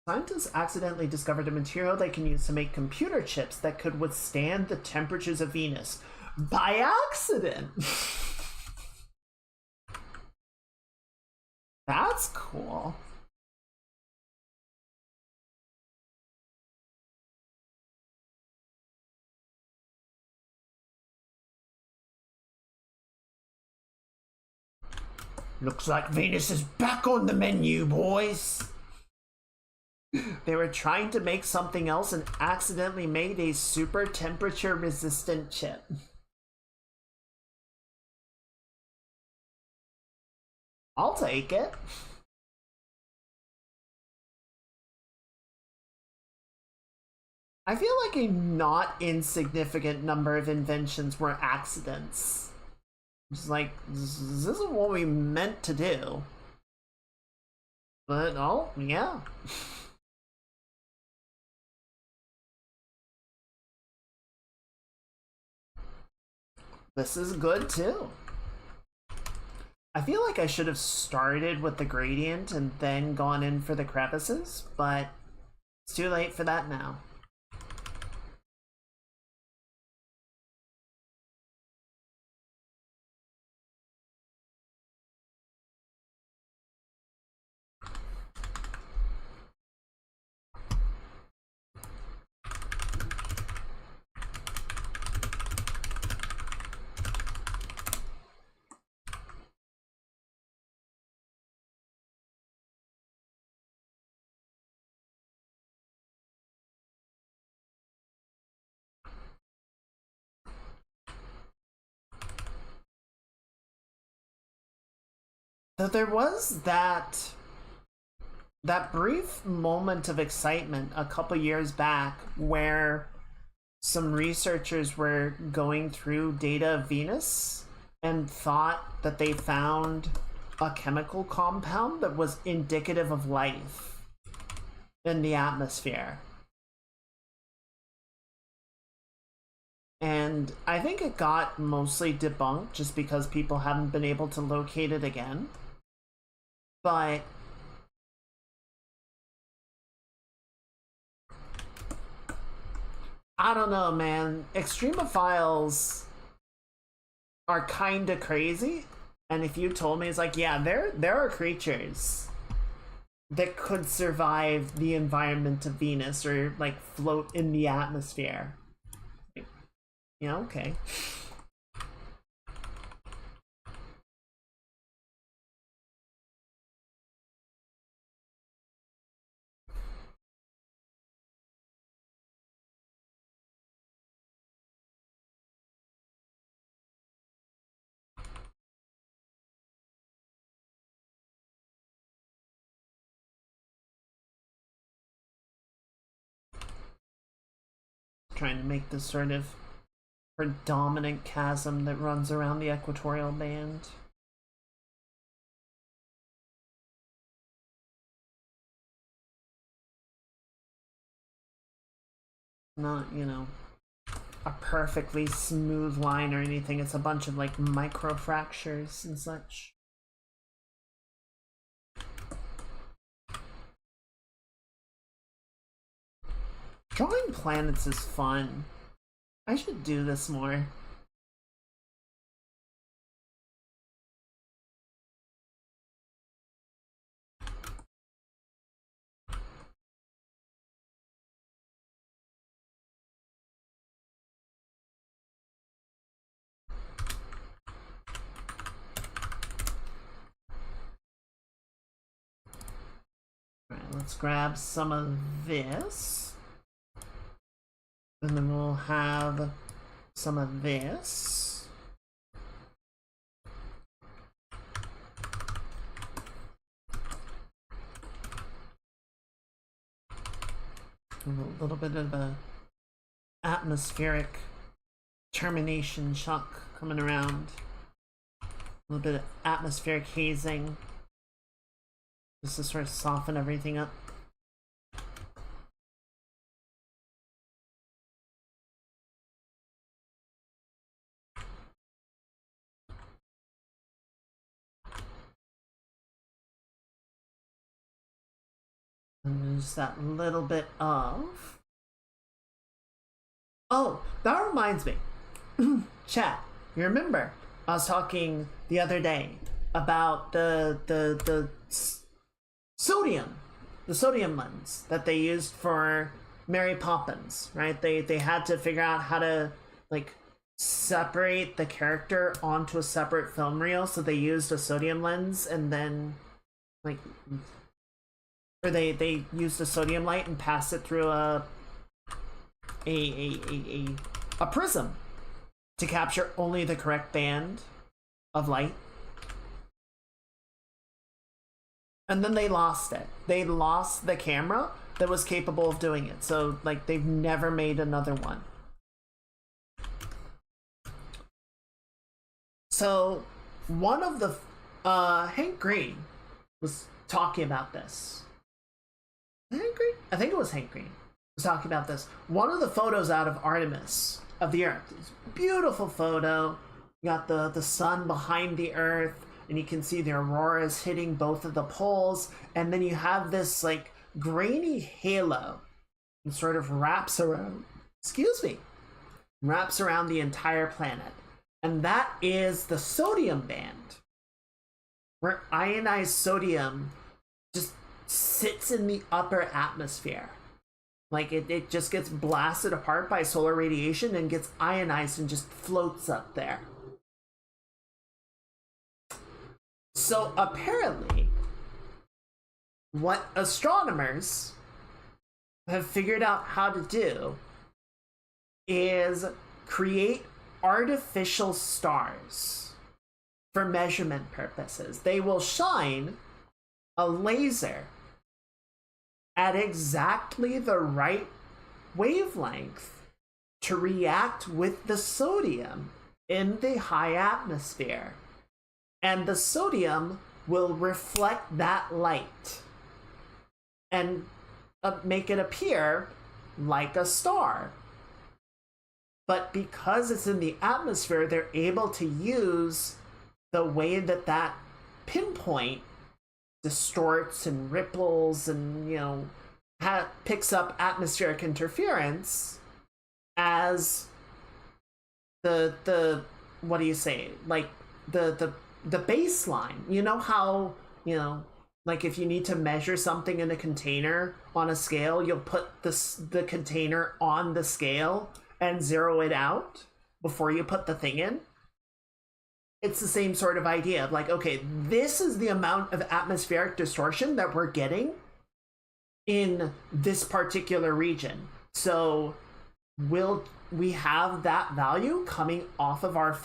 Scientists accidentally discovered a material they can use to make computer chips that could withstand the temperatures of Venus. By accident! That's cool. Looks like Venus is back on the menu, boys. They were trying to make something else and accidentally made a super temperature resistant chip. I'll take it. I feel like a not insignificant number of inventions were accidents. Just like, this isn't what we meant to do. But, oh, yeah. This is good too. I feel like I should have started with the gradient and then gone in for the crevices, but it's too late for that now. So there was that brief moment of excitement a couple years back where some researchers were going through data of Venus and thought that they found a chemical compound that was indicative of life in the atmosphere. And I think it got mostly debunked just because people haven't been able to locate it again. But I don't know, man. Extremophiles are kind of crazy. And if you told me, it's like, yeah, there are creatures that could survive the environment of Venus or like float in the atmosphere. Yeah, okay. Trying to make this sort of predominant chasm that runs around the equatorial band. Not, you know, a perfectly smooth line or anything. It's a bunch of like micro fractures and such. Drawing planets is fun. I should do this more. Alright, let's grab some of this. And then we'll have some of this. And a little bit of a atmospheric termination shock coming around. A little bit of atmospheric hazing. Just to sort of soften everything up. And there's that little bit of... Oh, that reminds me. Chat, you remember I was talking the other day about the sodium, the sodium lens that they used for Mary Poppins, right? They had to figure out how to like separate the character onto a separate film reel, so they used a sodium lens and then like, or they used a sodium light and passed it through a prism to capture only the correct band of light. And then they lost it. They lost the camera that was capable of doing it. So like they've never made another one. So one of the Hank Green was talking about this. Hank Green? I think it was Hank Green was talking about this. One of the photos out of Artemis of the Earth. It's a beautiful photo. You got the sun behind the Earth, and you can see the auroras hitting both of the poles, and then you have this like grainy halo that sort of wraps around, wraps around the entire planet. And that is the sodium band, where ionized sodium just sits in the upper atmosphere. Like it just gets blasted apart by solar radiation and gets ionized and just floats up there. So apparently, what astronomers have figured out how to do is create artificial stars for measurement purposes. They will shine a laser at exactly the right wavelength to react with the sodium in the high atmosphere. And the sodium will reflect that light and make it appear like a star. but because it's in the atmosphere, they're able to use the way that that pinpoint distorts and ripples and, you know, picks up atmospheric interference as the what do you say, like the baseline. You know how, you know, like if you need to measure something in a container on a scale, you'll put the container on the scale and zero it out before you put the thing in. It's the same sort of idea of like, okay, this is the amount of atmospheric distortion that we're getting in this particular region. So we have that value coming off of our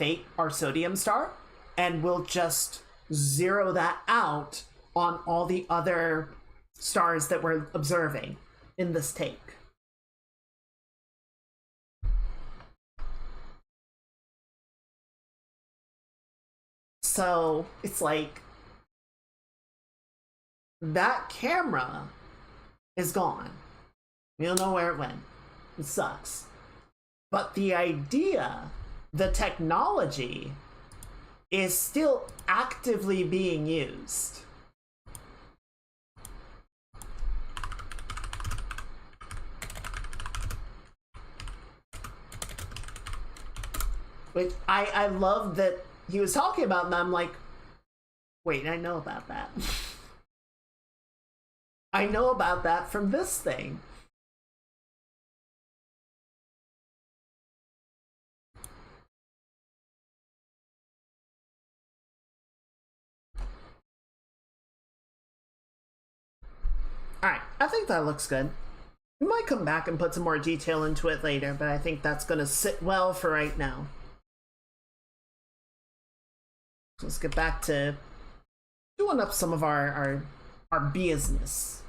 sodium star, and we'll just zero that out on all the other stars that we're observing in this take. So it's like that camera is gone. We don't know where it went. It sucks. But the idea, the technology, is still actively being used. Which I love that he was talking about, and I'm like, wait, I know about that. I know about that from this thing. Alright, I think that looks good. We might come back and put some more detail into it later, but I think that's going to sit well for right now. So let's get back to doing up some of our business.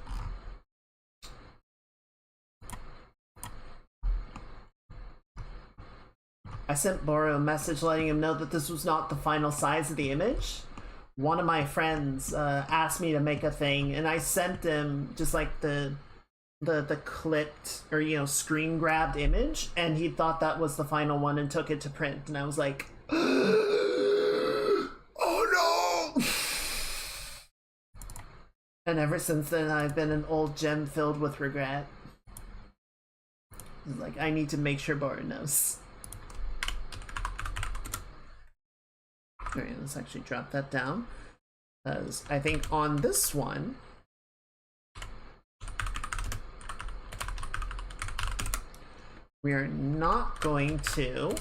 I sent Boro a message letting him know that this was not the final size of the image. One of my friends asked me to make a thing, and I sent him just like the clipped or, you know, screen grabbed image, and he thought that was the final one and took it to print, and I was like, oh no. And ever since then I've been an old gem filled with regret. Like, I need to make sure Boro knows. Alright, let's actually drop that down, because I think on this one we are not going to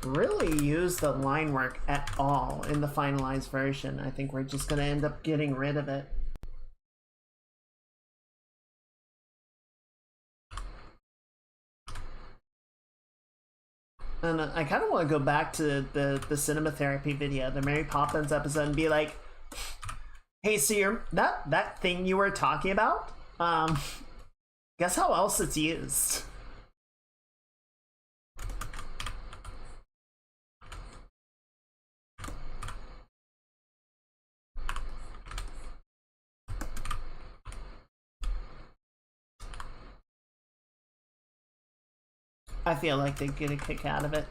really use the line work at all in the finalized version. I think we're just going to end up getting rid of it. And I kind of want to go back to the cinema therapy video, the Mary Poppins episode, and be like, hey, so that thing you were talking about, guess how else it's used? I feel like they get a kick out of it.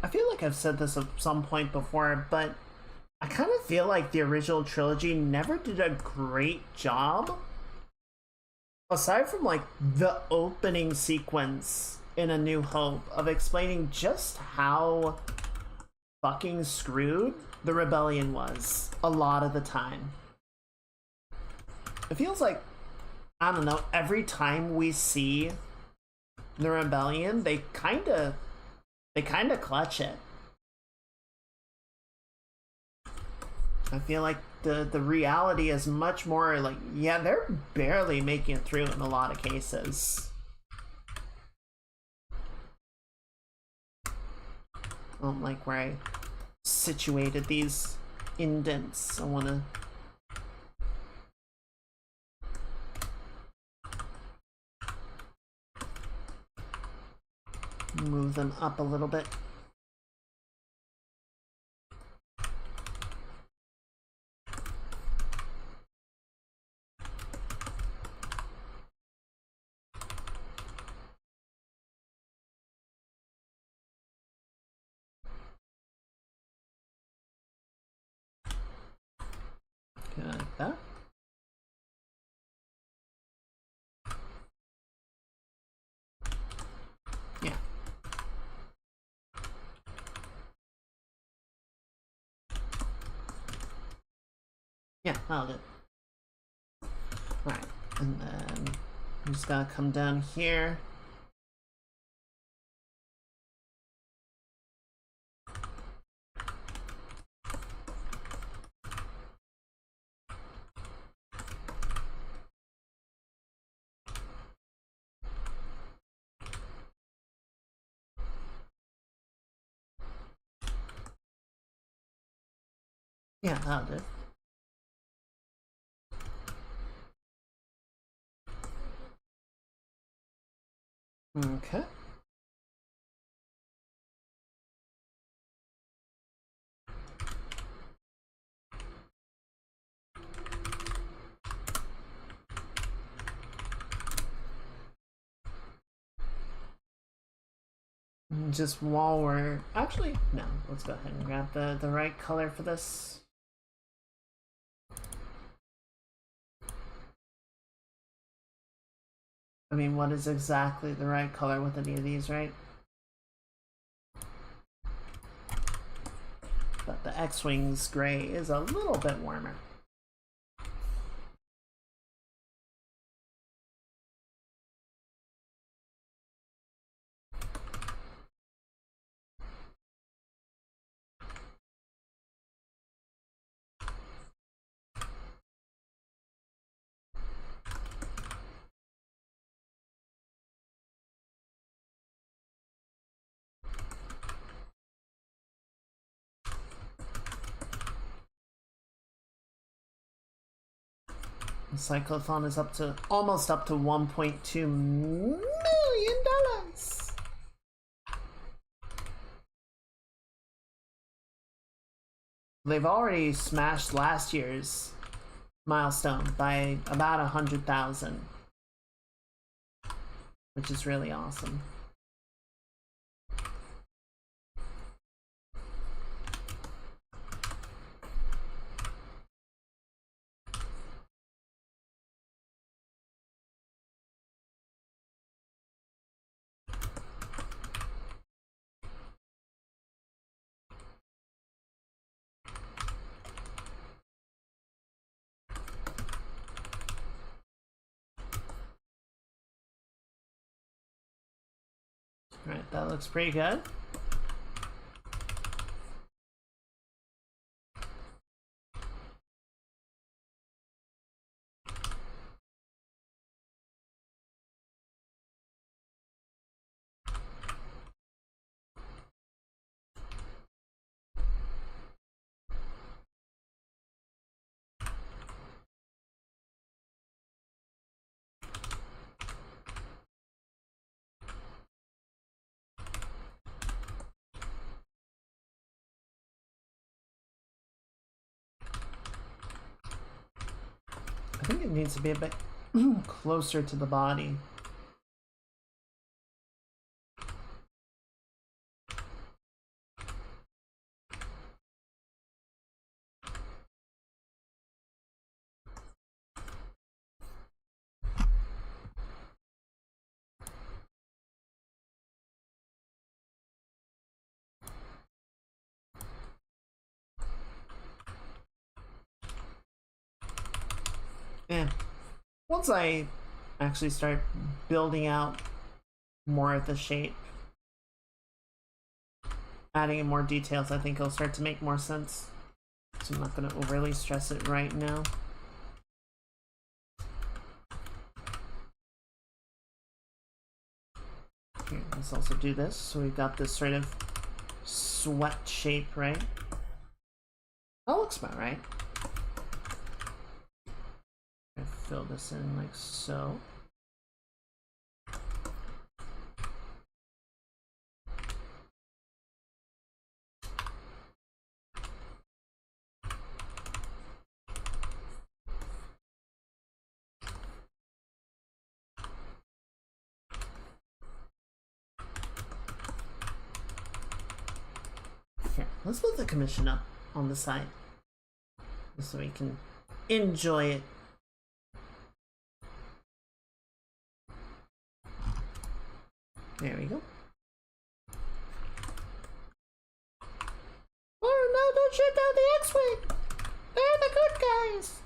I feel like I've said this at some point before, but I kind of feel like the original trilogy never did a great job, aside from like the opening sequence in A New Hope, of explaining just how fucking screwed the rebellion was a lot of the time. It feels like I don't know, every time we see the rebellion, they kind of clutch it. I feel like the reality is much more like, yeah, they're barely making it through in a lot of cases. I don't like where I situated these indents. I want to move them up a little bit. Like that. Yeah. Yeah, that'll do. Alright, and then I'm just gonna come down here. Yeah, that'll do. Okay. Just while we're actually no, let's go ahead and grab the right color for this. I mean, what is exactly the right color with any of these, right? But the X-Wings gray is a little bit warmer. The Cyclothon is up to almost up to $1.2 million. They've already smashed last year's milestone by about 100,000, which is really awesome. Alright, that looks pretty good. I think it needs to be a bit closer to the body. Yeah. Once I actually start building out more of the shape. Adding in more details, I think it'll start to make more sense. So I'm not going to overly stress it right now. Here, let's also do this. So we've got this sort of sweat shape, right? That looks about right. Fill this in like so. Here, let's put the commission up on the side so we can enjoy it. There we go. Oh no, don't shoot down the X-Wing! They're the good guys!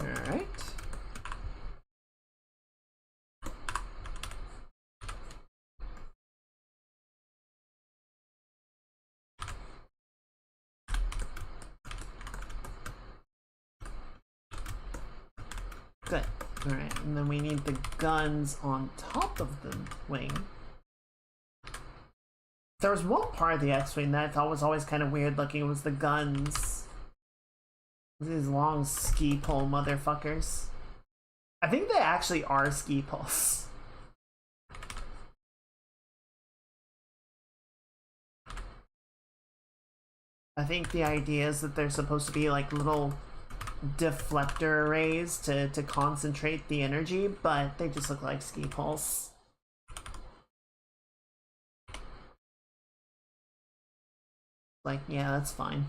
Alright. Good. Alright, and then we need the guns on top of the wing. There was one part of the X-Wing that I thought was always kind of weird looking. It was the guns. These long ski pole motherfuckers. I think they actually are ski poles. I think the idea is that they're supposed to be like little deflector arrays to concentrate the energy, but they just look like ski poles. Like, yeah, that's fine.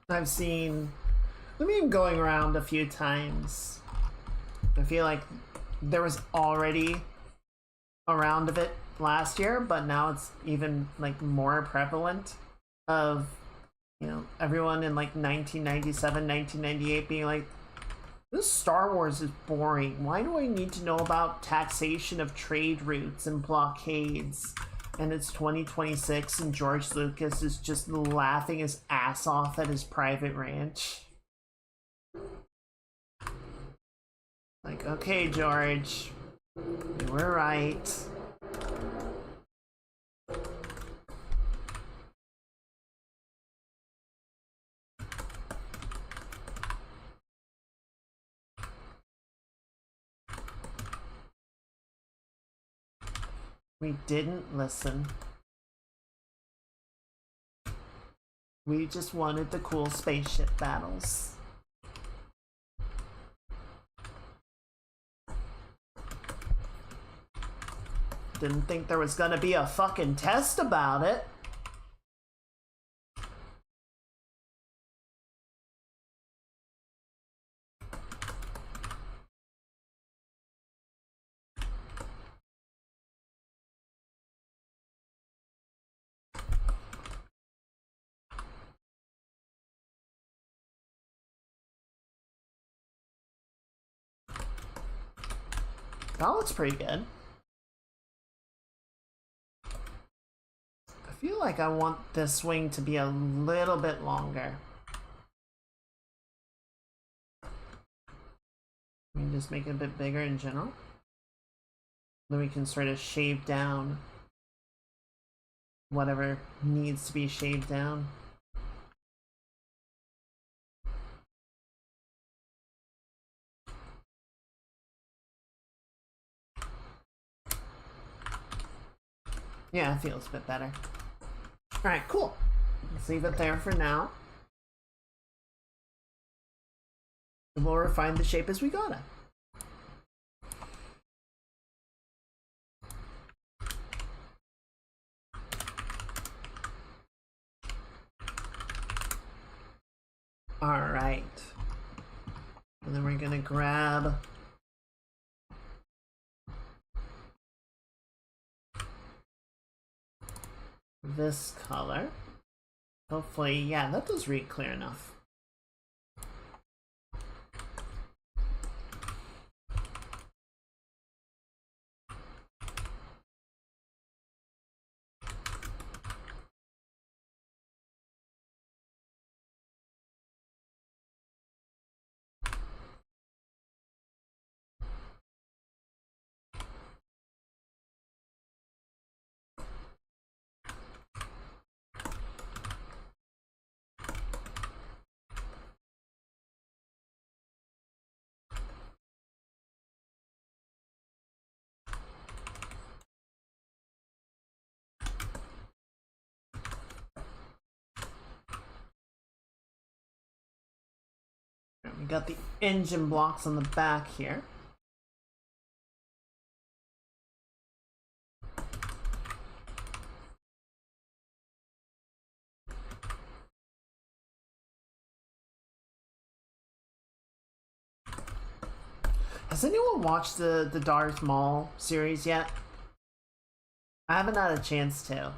I've seen the meme going around a few times. I feel like there was already a round of it last year, but now it's even like more prevalent of, you know, everyone in like 1997, 1998 being like, this Star Wars is boring. Why do I need to know about taxation of trade routes and blockades and it's 2026 and George Lucas is just laughing his ass off at his private ranch. Like, okay, George, you were right. We didn't listen. We just wanted the cool spaceship battles. Didn't think there was gonna be a fucking test about it. That looks pretty good. I feel like I want this wing to be a little bit longer. We can just make it a bit bigger in general. Then we can sort of shave down whatever needs to be shaved down. Yeah, it feels a bit better. Alright, cool. Let's leave it there for now. And we'll refine the shape as we gotta. Alright. And then we're gonna grab this color. Hopefully, yeah, that does read clear enough. We got the engine blocks on the back here. Has anyone watched the Darth Maul series yet? I haven't had a chance to.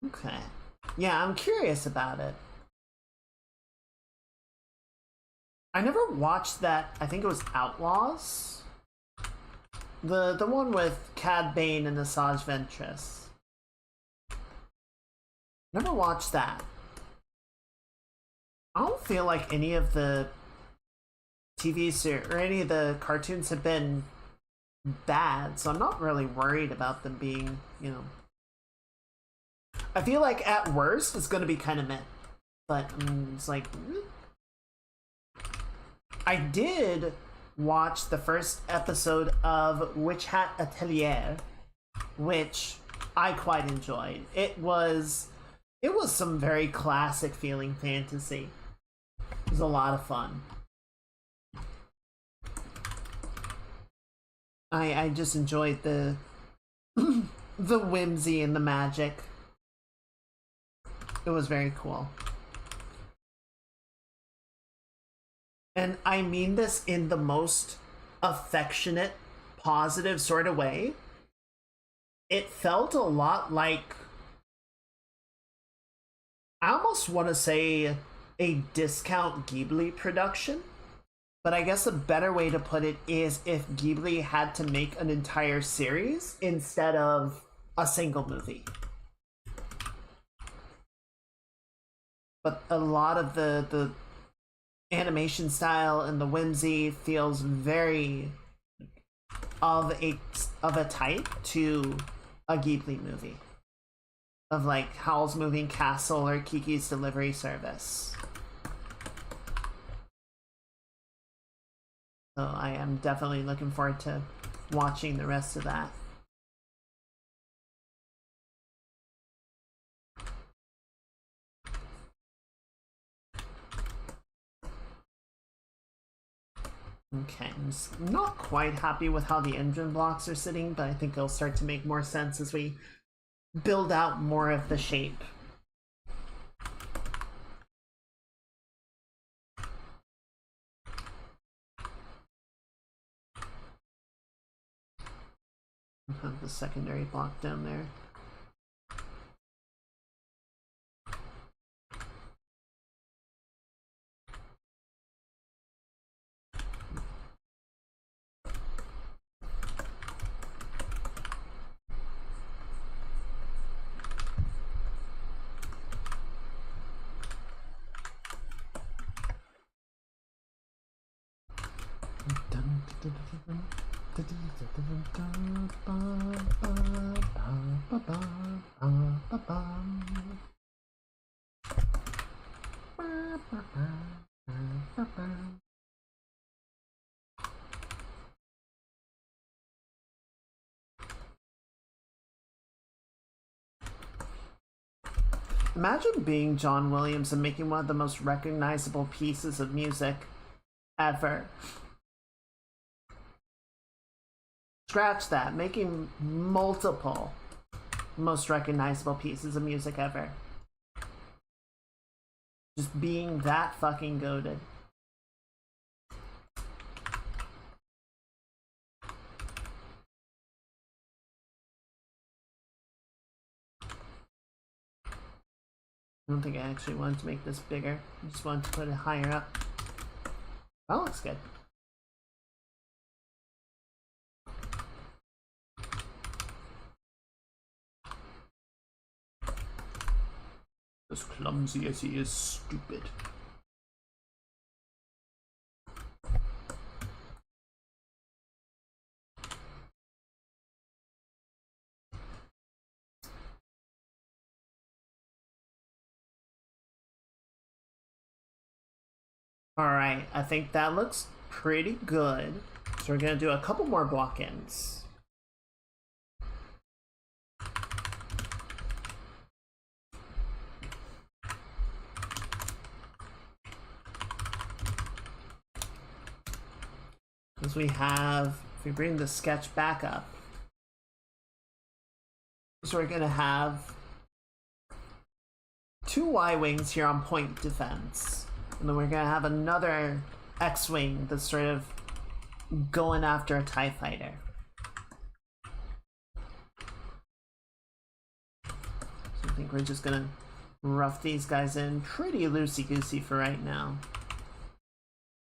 Okay. Yeah, I'm curious about it. I never watched that. I think it was Outlaws. The one with Cad Bane and Asajj Ventress. Never watched that. I don't feel like any of the TV series or any of the cartoons have been bad, so I'm not really worried about them being, you know. I feel like at worst it's gonna be kind of meh, but it's like I did watch the first episode of Witch Hat Atelier, which I quite enjoyed. It was some very classic feeling fantasy. It was a lot of fun. I just enjoyed the the whimsy and the magic. It was very cool. And I mean this in the most affectionate, positive sort of way. It felt a lot like I almost want to say a discount Ghibli production, but I guess a better way to put it is if Ghibli had to make an entire series instead of a single movie. But a lot of the animation style and the whimsy feels very of a type to a Ghibli movie. Of like Howl's Moving Castle or Kiki's Delivery Service. So I am definitely looking forward to watching the rest of that. Okay, I'm just not quite happy with how the engine blocks are sitting, but I think it'll start to make more sense as we build out more of the shape. Have the secondary block down there. Imagine being John Williams and making one of the most recognizable pieces of music ever. Scratch that, making multiple most recognizable pieces of music ever. Just being that fucking goated. I don't think I actually wanted to make this bigger. I just wanted to put it higher up. That looks good. As clumsy as he is stupid. Alright, I think that looks pretty good. So we're gonna do a couple more block-ins. As we have, if we bring the sketch back up, so we're gonna have two Y-wings here on point defense. And then we're gonna have another X-wing that's sort of going after a TIE fighter. So I think we're just gonna rough these guys in pretty loosey-goosey for right now.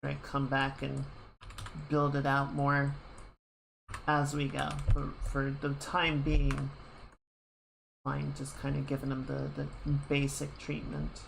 Right, come back and build it out more as we go. For the time being, fine, just kind of giving them the basic treatment.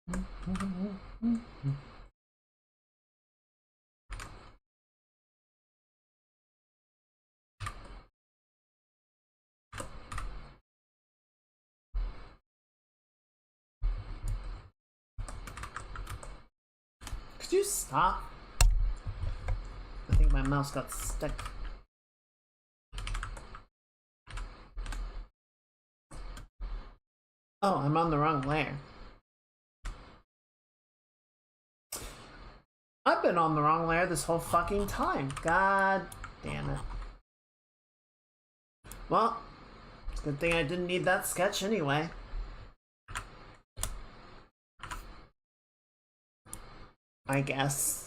Could you stop? I think my mouse got stuck. Oh, I'm on the wrong layer. I've been on the wrong layer this whole fucking time. God damn it. Well, it's a good thing I didn't need that sketch anyway. I guess.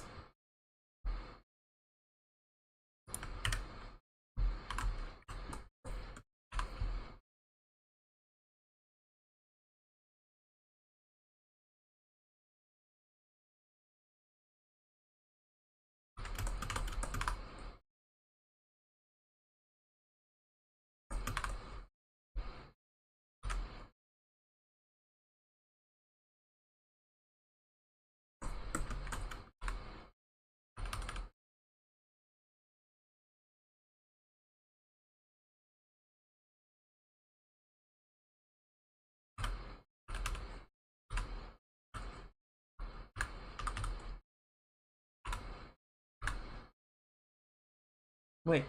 Wait,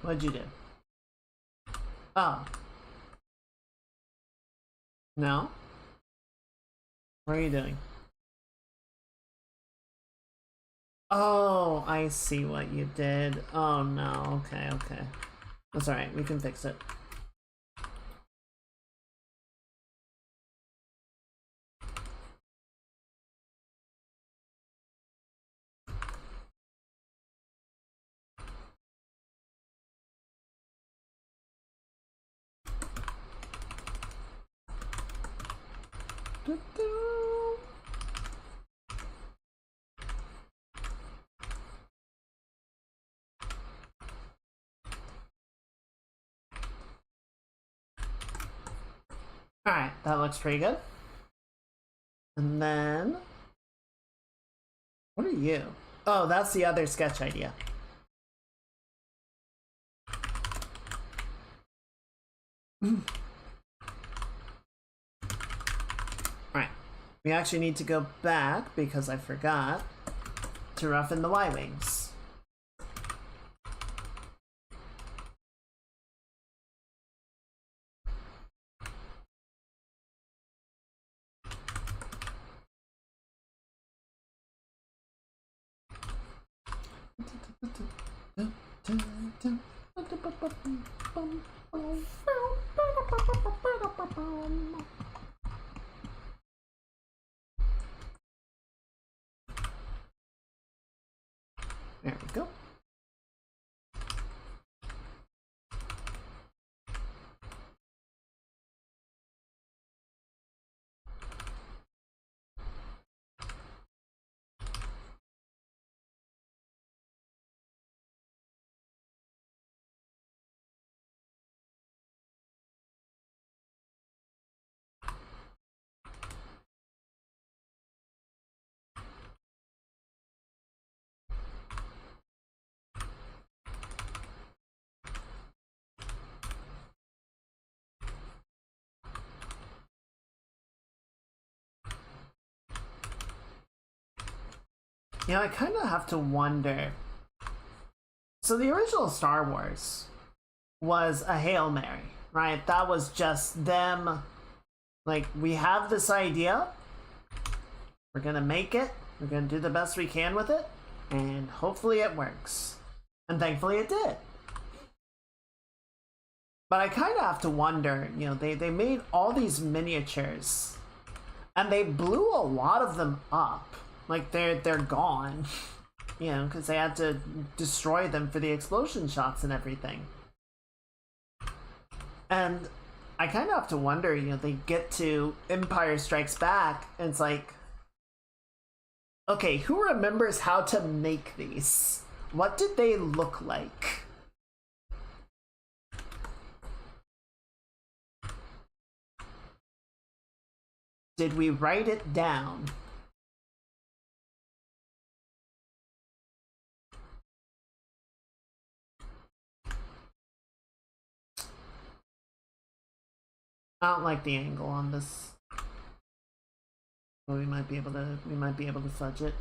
what'd you do? Oh. No? What are you doing? Oh, I see what you did. Oh no, okay, okay. That's alright, we can fix it. Alright, that looks pretty good. And then... what are you? Oh, that's the other sketch idea. Alright, we actually need to go back because I forgot to roughen the Y-wings. There we go. You know, I kind of have to wonder. So the original Star Wars was a Hail Mary, right? That was just them, like, we have this idea, we're gonna make it, we're gonna do the best we can with it, and hopefully it works. And thankfully it did. But I kind of have to wonder, you know, they made all these miniatures, and they blew a lot of them up. Like, they're gone, you know, because they had to destroy them for the explosion shots and everything. And I kind of have to wonder, you know, they get to Empire Strikes Back, and it's like, okay, who remembers how to make these? What did they look like? Did we write it down? I don't like the angle on this. But we might be able to fudge it.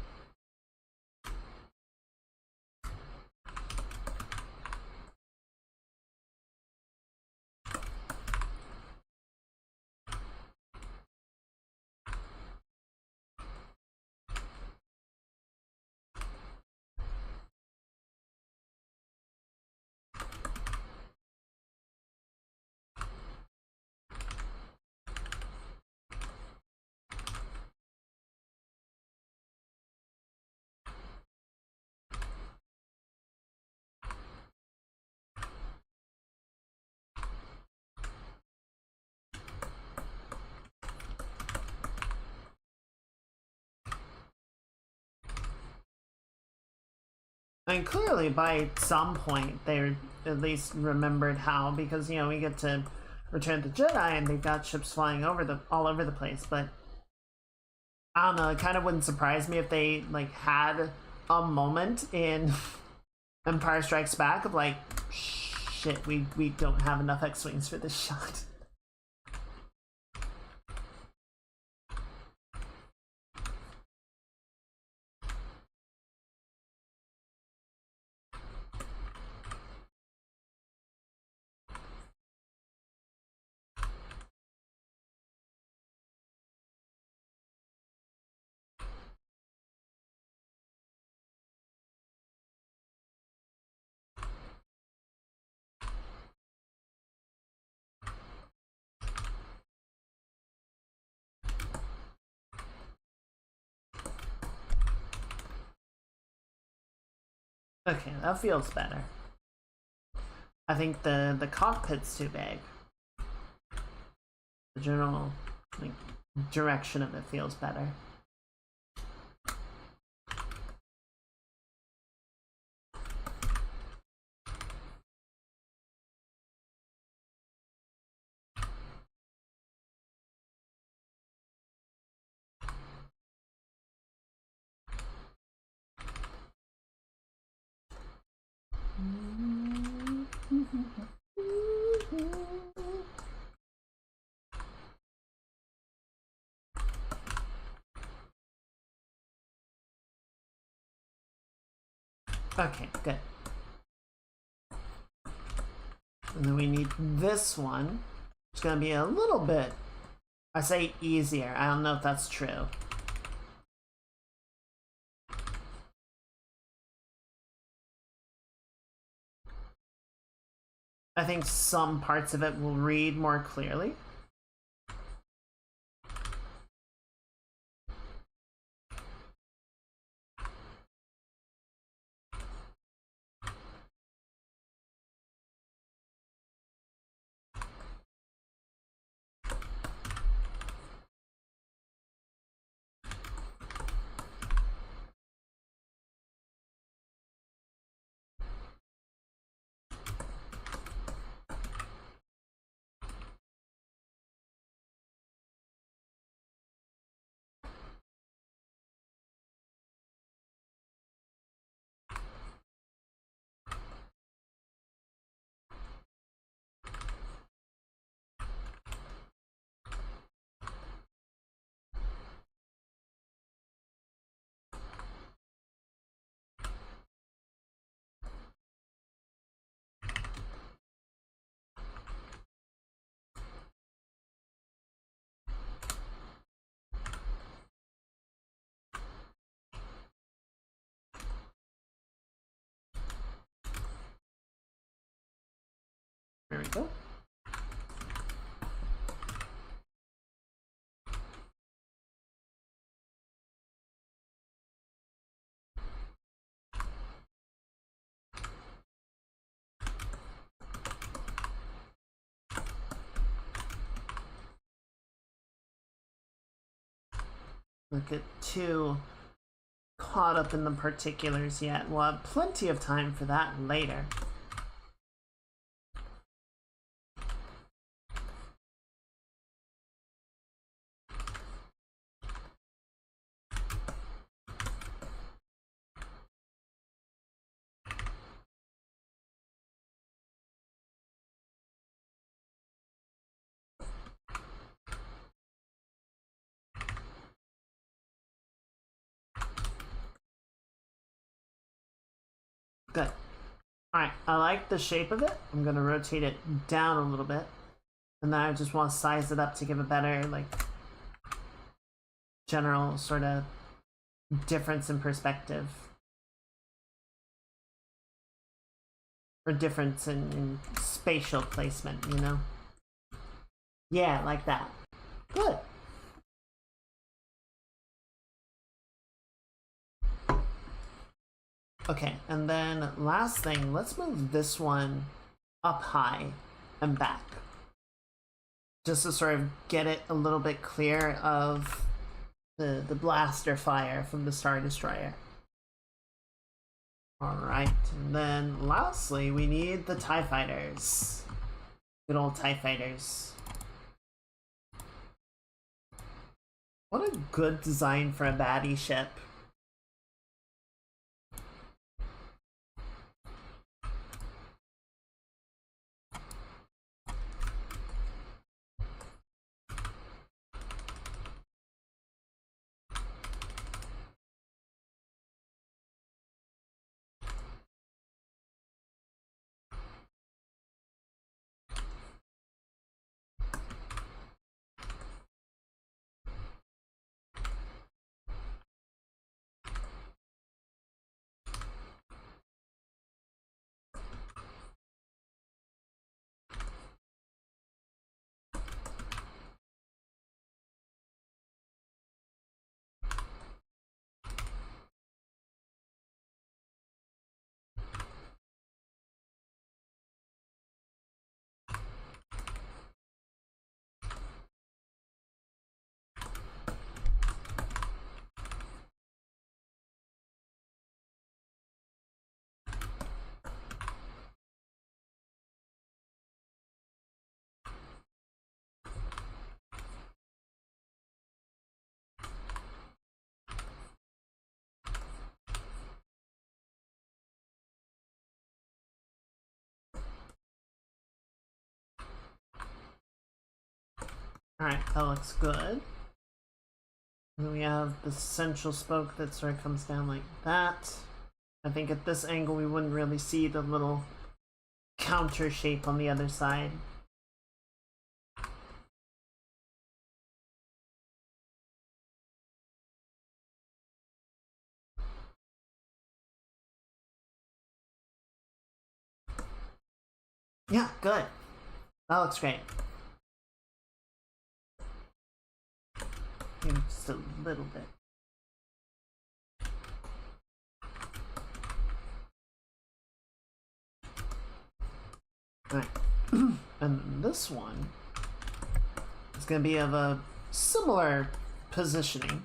I mean, clearly by some point they at least remembered how, because, you know, we get to Return of the Jedi and they've got ships flying all over the place, but I don't know, it kind of wouldn't surprise me if they, like, had a moment in Empire Strikes Back of, like, shit, we don't have enough X-Wings for this shot. Okay, that feels better. I think the cockpit's too big. The general, like, direction of it feels better. Okay, good. And then we need this one. It's gonna be a little bit, I say easier. I don't know if that's true. I think some parts of it will read more clearly. There we go. Don't get too caught up in the particulars yet. We'll have plenty of time for that later. Good. Alright, I like the shape of it. I'm gonna rotate it down a little bit. And then I just want to size it up to give a better, like, general sort of difference in perspective. Or difference in spatial placement, you know? Yeah, like that. Good. Okay, and then last thing, let's move this one up high and back. Just to sort of get it a little bit clear of the blaster fire from the Star Destroyer. Alright, and then lastly, we need the TIE Fighters. Good old TIE Fighters. What a good design for a baddie ship. Alright, that looks good. And then we have the central spoke that sort of comes down like that. I think at this angle we wouldn't really see the little counter shape on the other side. Yeah, good. That looks great. Maybe just a little bit. Alright. And this one is going to be of a similar positioning.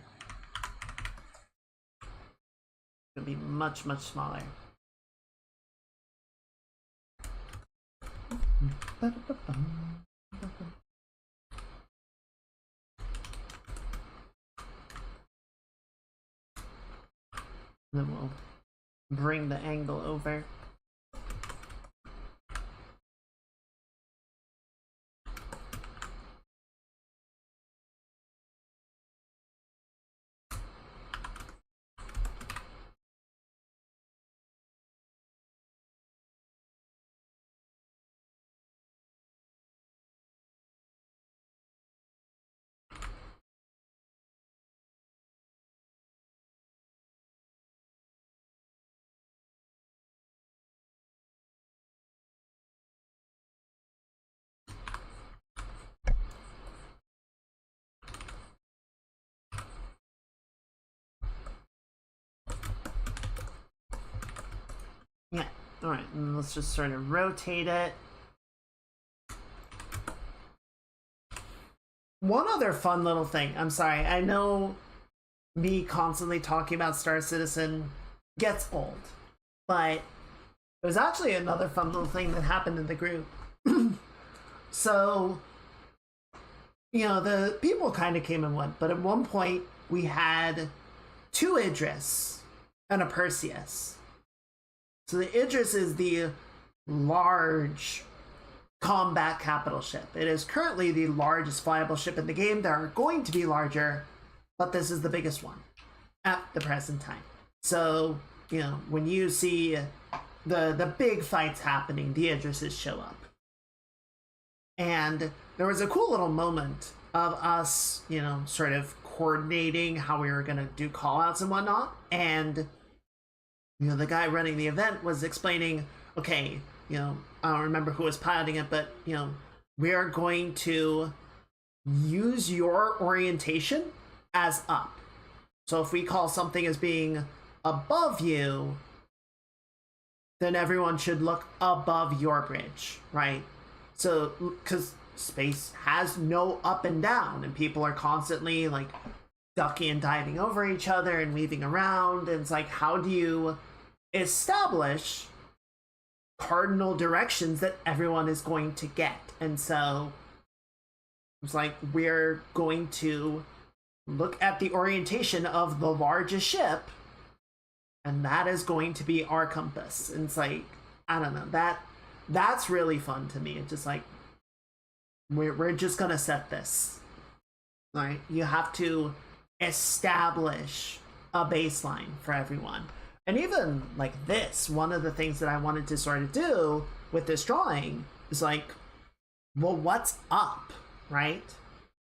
It's going to be much, much smaller. Then we'll bring the angle over. Yeah, alright, and let's just sort of rotate it. One other fun little thing, I'm sorry, I know me constantly talking about Star Citizen gets old, but there's actually another fun little thing that happened in the group. So, you know, the people kind of came and went, but at one point we had 2 Idris and a Perseus. So the Idris is the large combat capital ship. It is currently the largest flyable ship in the game. There are going to be larger, but this is the biggest one at the present time. So, you know, when you see the big fight's happening, the Idrises show up. And there was a cool little moment of us, you know, sort of coordinating how we were going to do call outs and whatnot. And, you know, the guy running the event was explaining, okay, you know, I don't remember who was piloting it, but, you know, we are going to use your orientation as up. So if we call something as being above you, then everyone should look above your bridge, right? So, because space has no up and down, and people are constantly like ducking and diving over each other and weaving around. And it's like, how do you establish cardinal directions that everyone is going to get? And so it's like, we're going to look at the orientation of the largest ship, and that is going to be our compass. And it's like, I don't know, that's really fun to me. It's just like, we're just gonna set this, right? You have to establish a baseline for everyone. And even like this, one of the things that I wanted to sort of do with this drawing is like, well, what's up, right?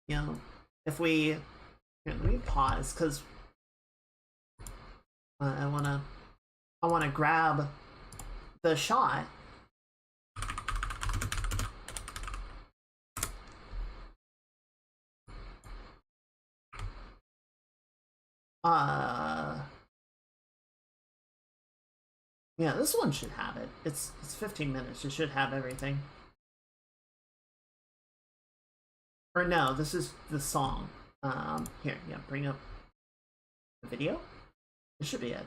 You know, if we, here, let me pause, because I wanna grab the shot. Yeah, this one should have it. It's 15 minutes. It should have everything. Or no, this is the song. Here, yeah, bring up the video. This should be it.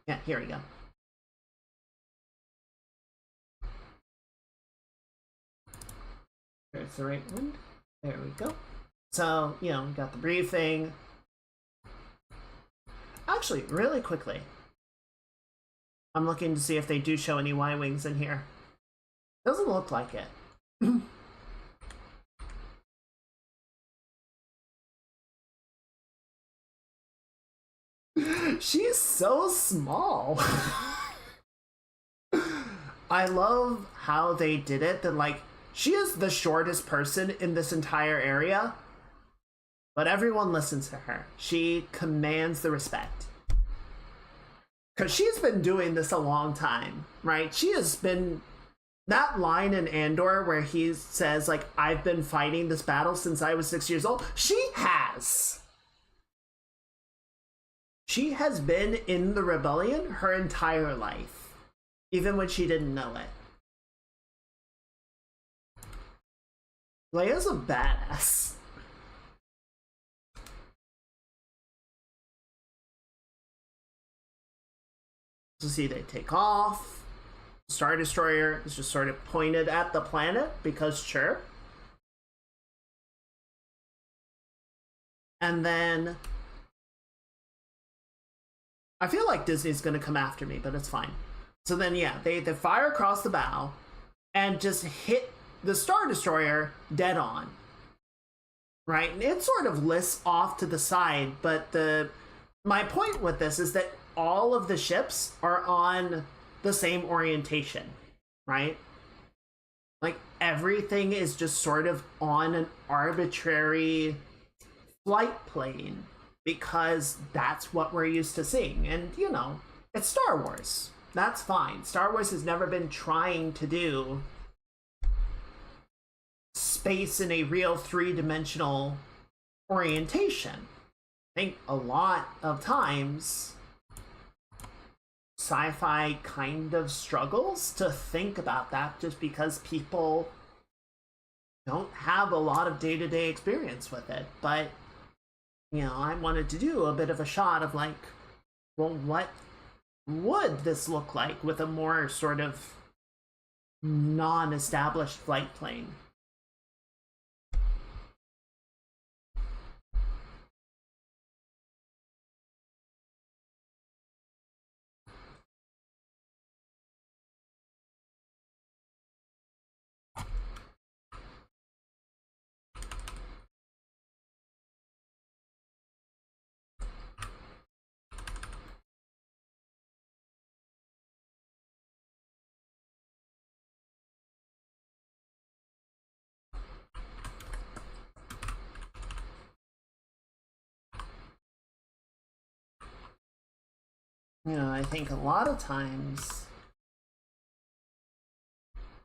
Yeah, here we go. There's the right one. There we go. So, you know, we got the briefing. Actually, really quickly, I'm looking to see if they do show any Y-Wings in here. Doesn't look like it. She's so small. I love how they did it, that like, she is the shortest person in this entire area, but everyone listens to her. She commands the respect. Because she's been doing this a long time, right? She has been, that line in Andor where he says, like, I've been fighting this battle since I was 6 years old. She has. She has been in the rebellion her entire life, even when she didn't know it. Leia's a badass. So see, they take off. Star Destroyer is just sort of pointed at the planet because sure. And then I feel like Disney's gonna come after me, but it's fine. So then yeah, they fire across the bow and just hit the Star Destroyer dead on. Right? And it sort of lists off to the side, but my point with this is that all of the ships are on the same orientation, right? Like everything is just sort of on an arbitrary flight plane because that's what we're used to seeing. And you know, it's Star Wars. That's fine. Star Wars has never been trying to do space in a real three-dimensional orientation. I think a lot of times sci-fi kind of struggles to think about that just because people don't have a lot of day-to-day experience with it. But you know, I wanted to do a bit of a shot of like, well, what would this look like with a more sort of non-established flight plane? You know, I think a lot of times...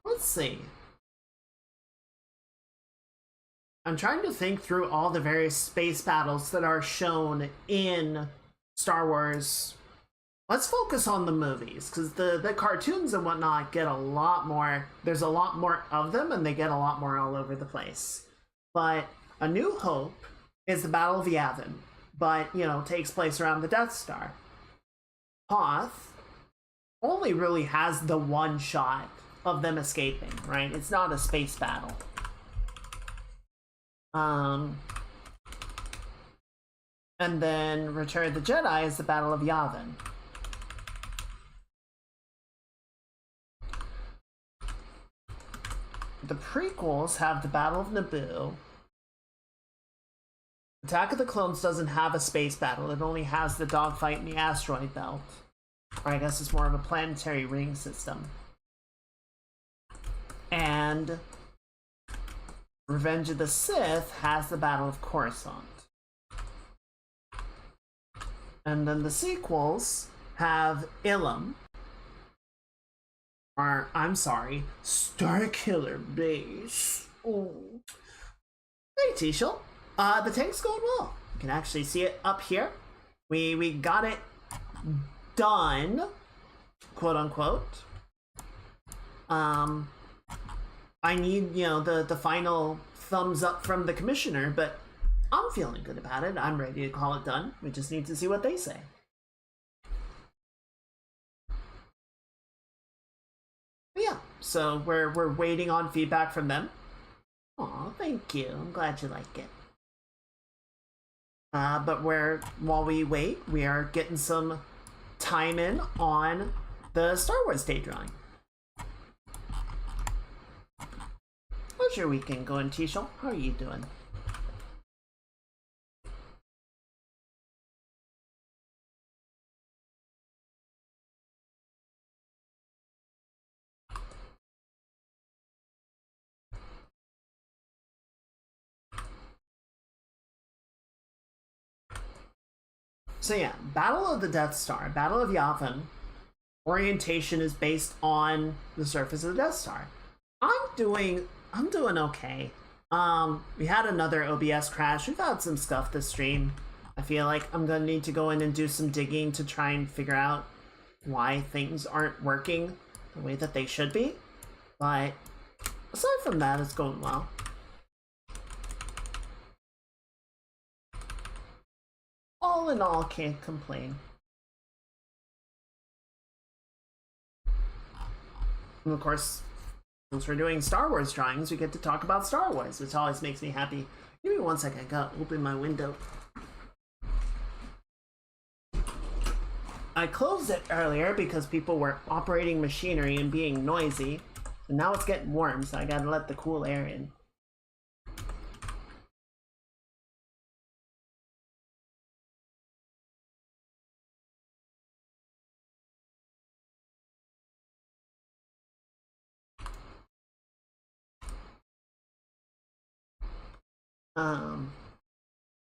Let's see. I'm trying to think through all the various space battles that are shown in Star Wars. Let's focus on the movies, because the cartoons and whatnot get a lot more. There's a lot more of them, and they get a lot more all over the place. But A New Hope is the Battle of Yavin, but, you know, takes place around the Death Star. Hoth only really has the one shot of them escaping, right? It's not a space battle. And then Return of the Jedi is the Battle of Yavin. The prequels have the Battle of Naboo. Attack of the Clones doesn't have a space battle. It only has the dogfight in the asteroid belt. Or I guess it's more of a planetary ring system. And Revenge of the Sith has the Battle of Coruscant. And then the sequels have Ilum. Or, I'm sorry, Starkiller Base. Oh. Hey, Tishel. The tank's going well. You can actually see it up here. We got it done, quote unquote. I need, you know, the final thumbs up from the commissioner, but I'm feeling good about it. I'm ready to call it done. We just need to see what they say. But yeah, so we're waiting on feedback from them. Aw, thank you. I'm glad you like it. But while we wait, we are getting some time in on the Star Wars Day drawing. How's your weekend going, Tishel? How are you doing? So yeah, Battle of the Death Star, Battle of Yavin, orientation is based on the surface of the Death Star. I'm doing okay. We had another OBS crash. We've had some stuff this stream. I feel like I'm gonna need to go in and do some digging to try and figure out why things aren't working the way that they should be. But aside from that, it's going well. All in all, can't complain. And of course, since we're doing Star Wars drawings, we get to talk about Star Wars, which always makes me happy. Give me 1 second, I gotta open my window. I closed it earlier because people were operating machinery and being noisy. And now it's getting warm, so I gotta let the cool air in.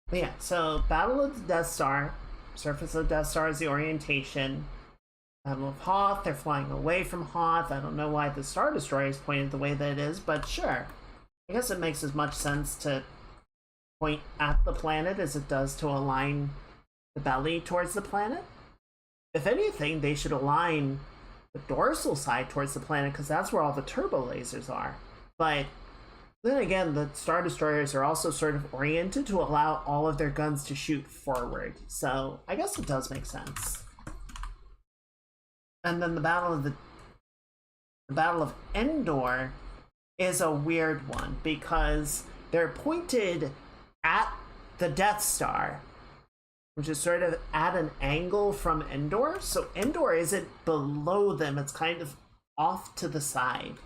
But yeah, so Battle of the Death Star. Surface of the Death Star is the orientation. Battle of Hoth, they're flying away from Hoth. I don't know why the Star Destroyer is pointed the way that it is, but sure. I guess it makes as much sense to point at the planet as it does to align the belly towards the planet. If anything, they should align the dorsal side towards the planet because that's where all the turbo lasers are. But then again, the Star Destroyers are also sort of oriented to allow all of their guns to shoot forward. So I guess it does make sense. And then the Battle of Endor is a weird one because they're pointed at the Death Star, which is sort of at an angle from Endor. So Endor isn't below them, it's kind of off to the side.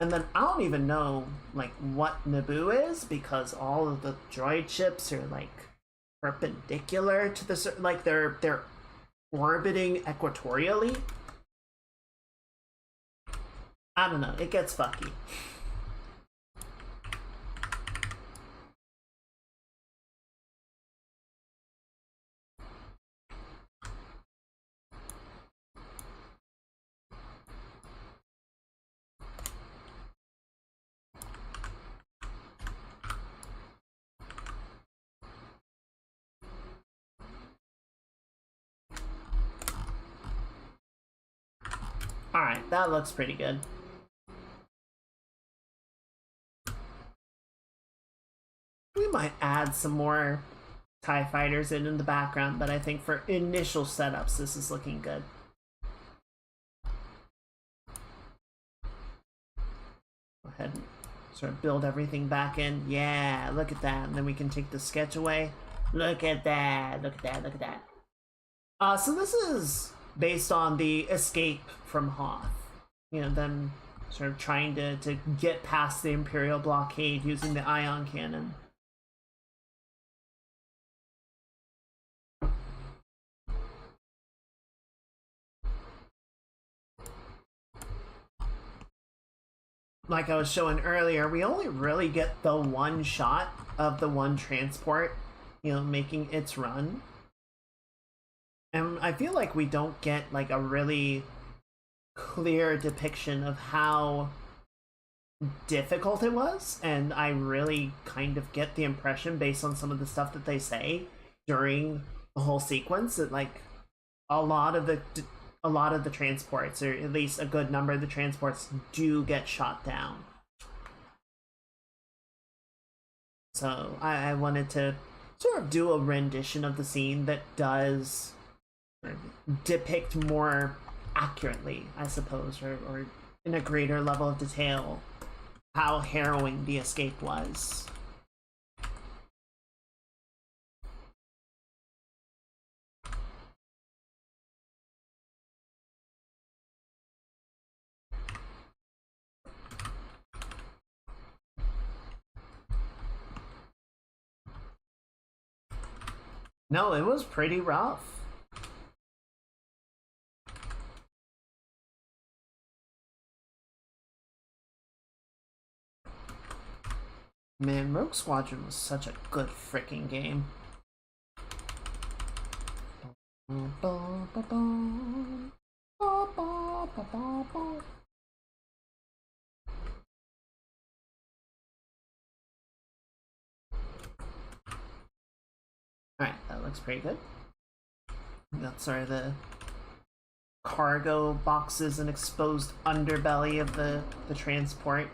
And then I don't even know like what Naboo is because all of the droid ships are like perpendicular to the like they're orbiting equatorially. I don't know, it gets fucky. Alright, that looks pretty good. We might add some more TIE fighters in the background, but I think for initial setups, this is looking good. Go ahead and sort of build everything back in. Yeah, look at that. And then we can take the sketch away. Look at that. Look at that. Look at that. So this is based on the escape from Hoth. You know, them sort of trying to get past the Imperial blockade using the ion cannon. Like I was showing earlier, we only really get the one shot of the one transport, you know, making its run. And I feel like we don't get like a really clear depiction of how difficult it was, and I really kind of get the impression based on some of the stuff that they say during the whole sequence that like a lot of the transports, or at least a good number of the transports, do get shot down. So I wanted to sort of do a rendition of the scene that does depict more accurately, I suppose, or in a greater level of detail, how harrowing the escape was. No, it was pretty rough. Man, Rogue Squadron was such a good freaking game. Alright, that looks pretty good. That's sort of the cargo boxes and exposed underbelly of the transport.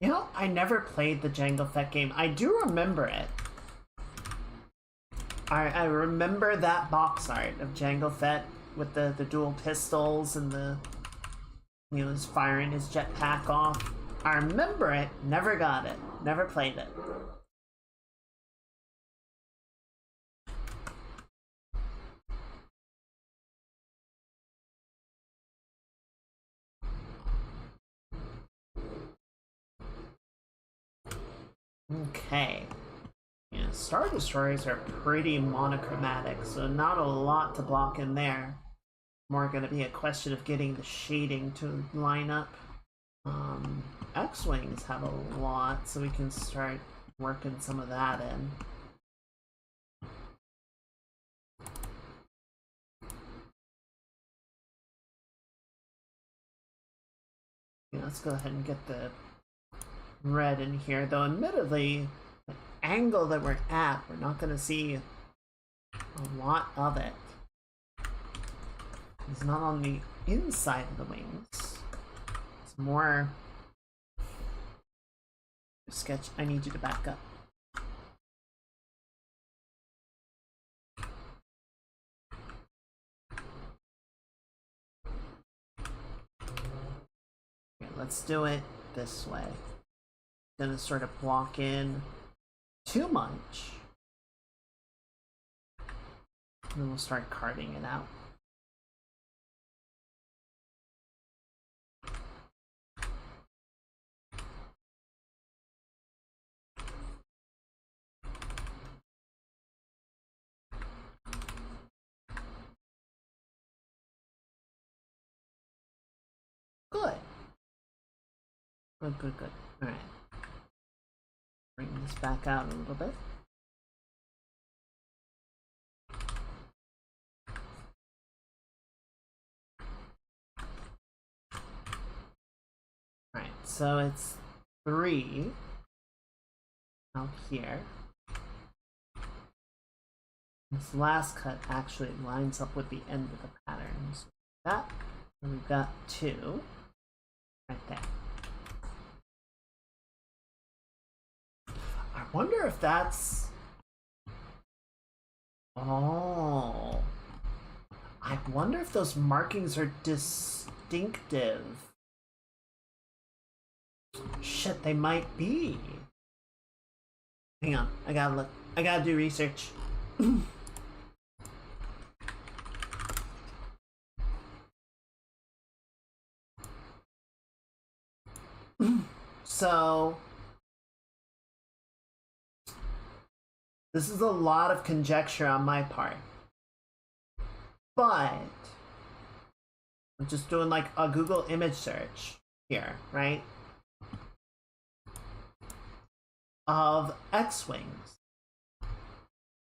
You know, I never played the Jango Fett game. I do remember it. I remember that box art of Jango Fett with the dual pistols and the, you know, he's firing his jetpack off. I remember it, never got it, never played it. Okay. Yeah, Star Destroyers are pretty monochromatic, so not a lot to block in there. More gonna be a question of getting the shading to line up. X-Wings have a lot, so we can start working some of that in. Yeah, let's go ahead and get the red in here, though admittedly, the angle that we're at, we're not gonna see a lot of it. It's not on the inside of the wings. It's more... Sketch, I need you to back up. Okay, let's do it this way. Gonna sort of block in too much. And then we'll start carving it out. Good. Good, good, good. Alright. Bring this back out a little bit. so it's 3 out here. This last cut actually lines up with the end of the pattern. So that, and we've got 2 right there. I wonder if that's... Oh. I wonder if those markings are distinctive. Shit, they might be. Hang on, I gotta look. I gotta do research. So this is a lot of conjecture on my part, but I'm just doing like a Google image search here, right? Of X-Wings.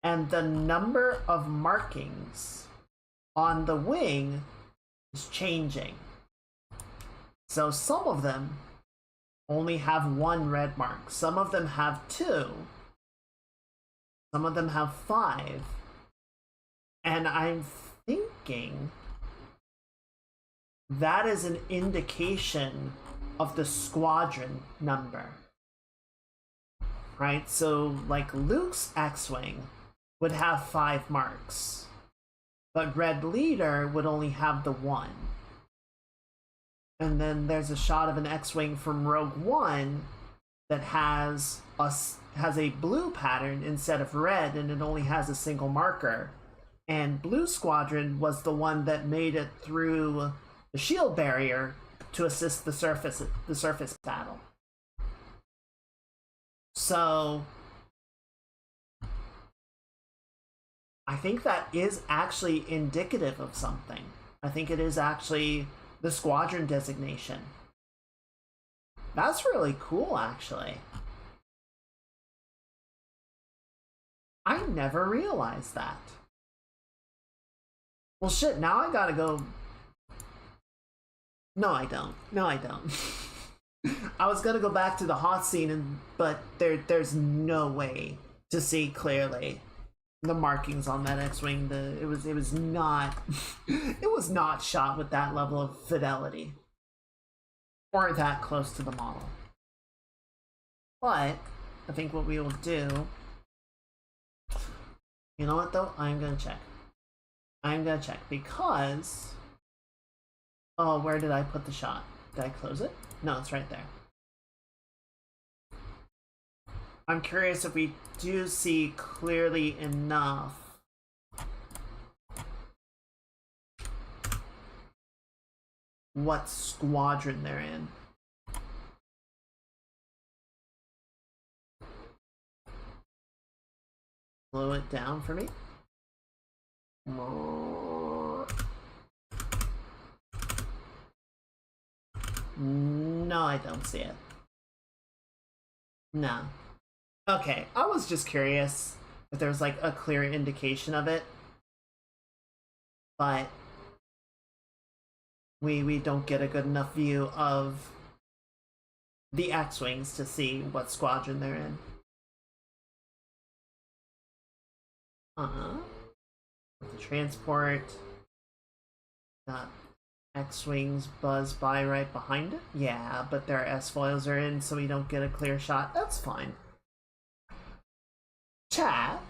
And the number of markings on the wing is changing. So some of them only have 1 red mark. Some of them have 2. Some of them have 5. And I'm thinking that is an indication of the squadron number. Right? So like Luke's X-Wing would have 5 marks, but Red Leader would only have the 1. And then there's a shot of an X-Wing from Rogue One that has a blue pattern instead of red, and it only has a single marker. And Blue Squadron was the one that made it through the shield barrier to assist the surface battle. So I think that is actually indicative of something. I think it is actually the squadron designation. That's really cool, actually. I never realized that. Well, shit, now I gotta go. No, I don't. No, I don't. I was gonna go back to the hot scene, but there's no way to see clearly the markings on that X-Wing. It was not it was not shot with that level of fidelity or that close to the model. But I think what we will do, you know what though, I'm gonna check because, oh, where did I put the shot? Did I close it? No, it's right there. I'm curious if we do see clearly enough what squadron they're in. Slow it down for me. No, I don't see it. No. Okay, I was just curious if there was like a clear indication of it, but we don't get a good enough view of the X-Wings to see what squadron they're in. The transport, got X-Wings buzz by right behind it. Yeah, but their S-foils are in, so we don't get a clear shot. That's fine. Chat.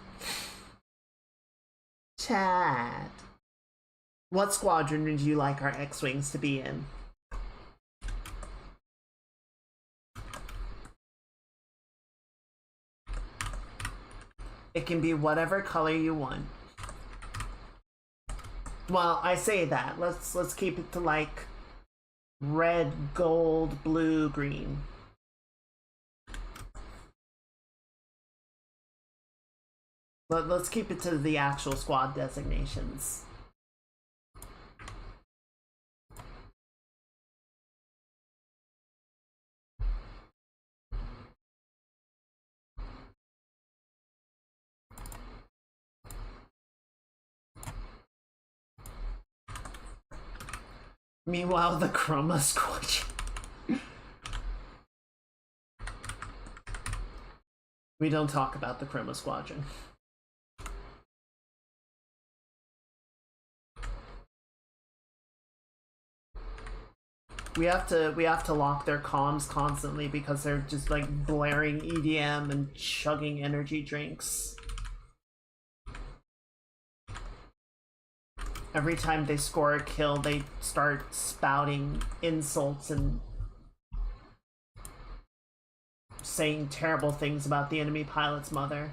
What squadron would you like our X-Wings to be in? It can be whatever color you want. Well, I say that. Let's keep it to like red, gold, blue, green. Let's keep it to the actual squad designations. Meanwhile, the Chroma Squadron. We don't talk about the Chroma Squadron. We have to lock their comms constantly because they're just like blaring EDM and chugging energy drinks. Every time they score a kill, they start spouting insults and saying terrible things about the enemy pilot's mother.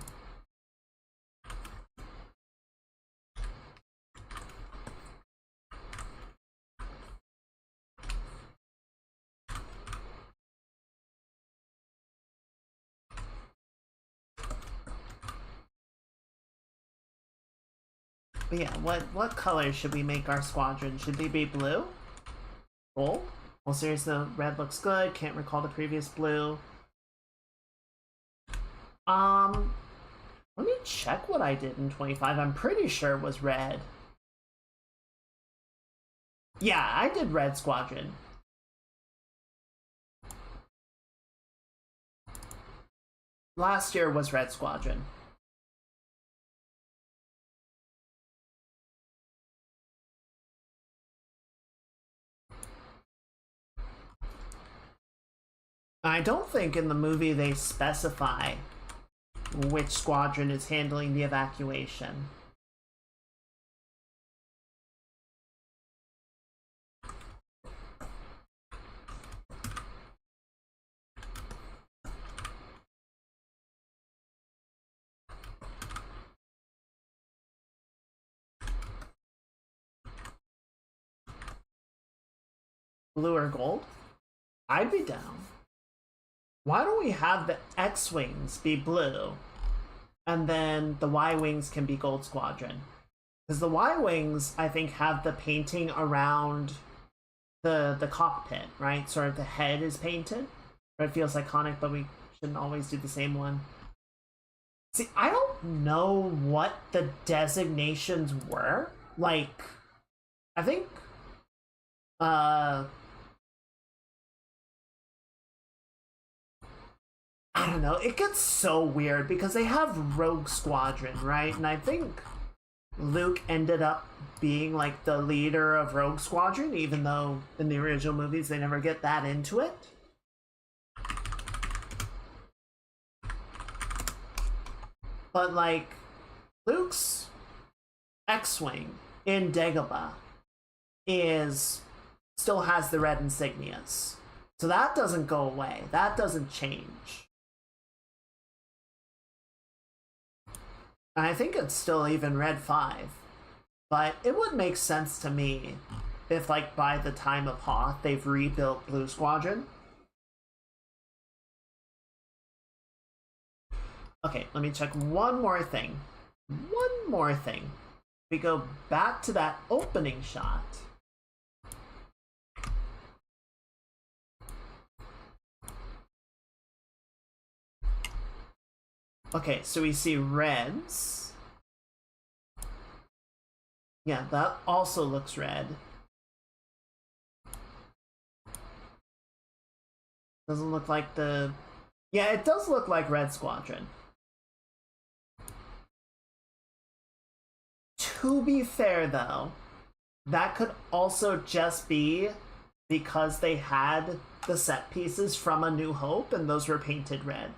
But yeah, what color should we make our squadron? Should they be blue? Gold? Well, seriously, the red looks good. Can't recall the previous blue. Let me check what I did in 25. I'm pretty sure it was red. Yeah, I did red squadron. Last year was red squadron. I don't think in the movie they specify which squadron is handling the evacuation. Blue or gold? I'd be down. Why don't we have the X-Wings be blue and then the Y-Wings can be gold squadron? Because the Y-Wings, I think, have the painting around the cockpit, right? Sort of the head is painted. Or it feels iconic, but we shouldn't always do the same one. See, I don't know what the designations were. Like, I think I don't know, it gets so weird because they have Rogue Squadron, right? And I think Luke ended up being like the leader of Rogue Squadron, even though in the original movies they never get that into it. But like, Luke's X-Wing in Dagobah still has the red insignias. So that doesn't go away. That doesn't change. And I think it's still even red 5. But it would make sense to me if, like, by the time of Hoth, they've rebuilt Blue Squadron. Okay, let me check one more thing. One more thing. We go back to that opening shot. Okay, so we see reds. Yeah, that also looks red. Doesn't look like the... Yeah, it does look like Red Squadron. To be fair, though, that could also just be because they had the set pieces from A New Hope and those were painted red.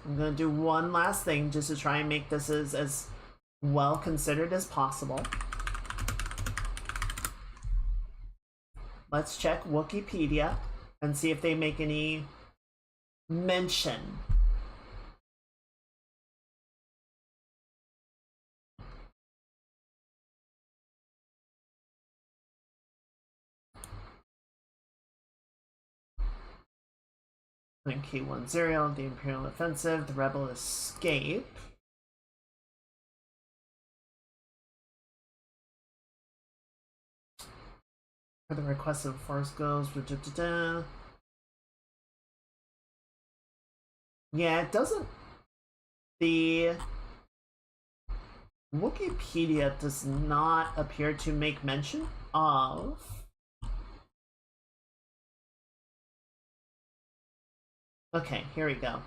I'm gonna do one last thing just to try and make this as well considered as possible. Let's check Wikipedia and see if they make any mention. K10, the Imperial offensive, the Rebel escape. Where the request of force goes. Yeah, it doesn't. The Wikipedia does not appear to make mention of Okay, here we go.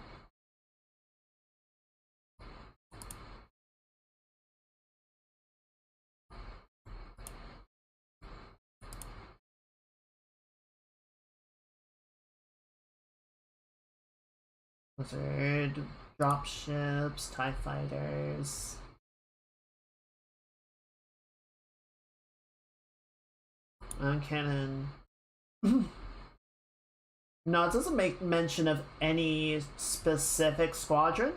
Wizard, dropships, TIE fighters. Cannon. No, it doesn't make mention of any specific squadron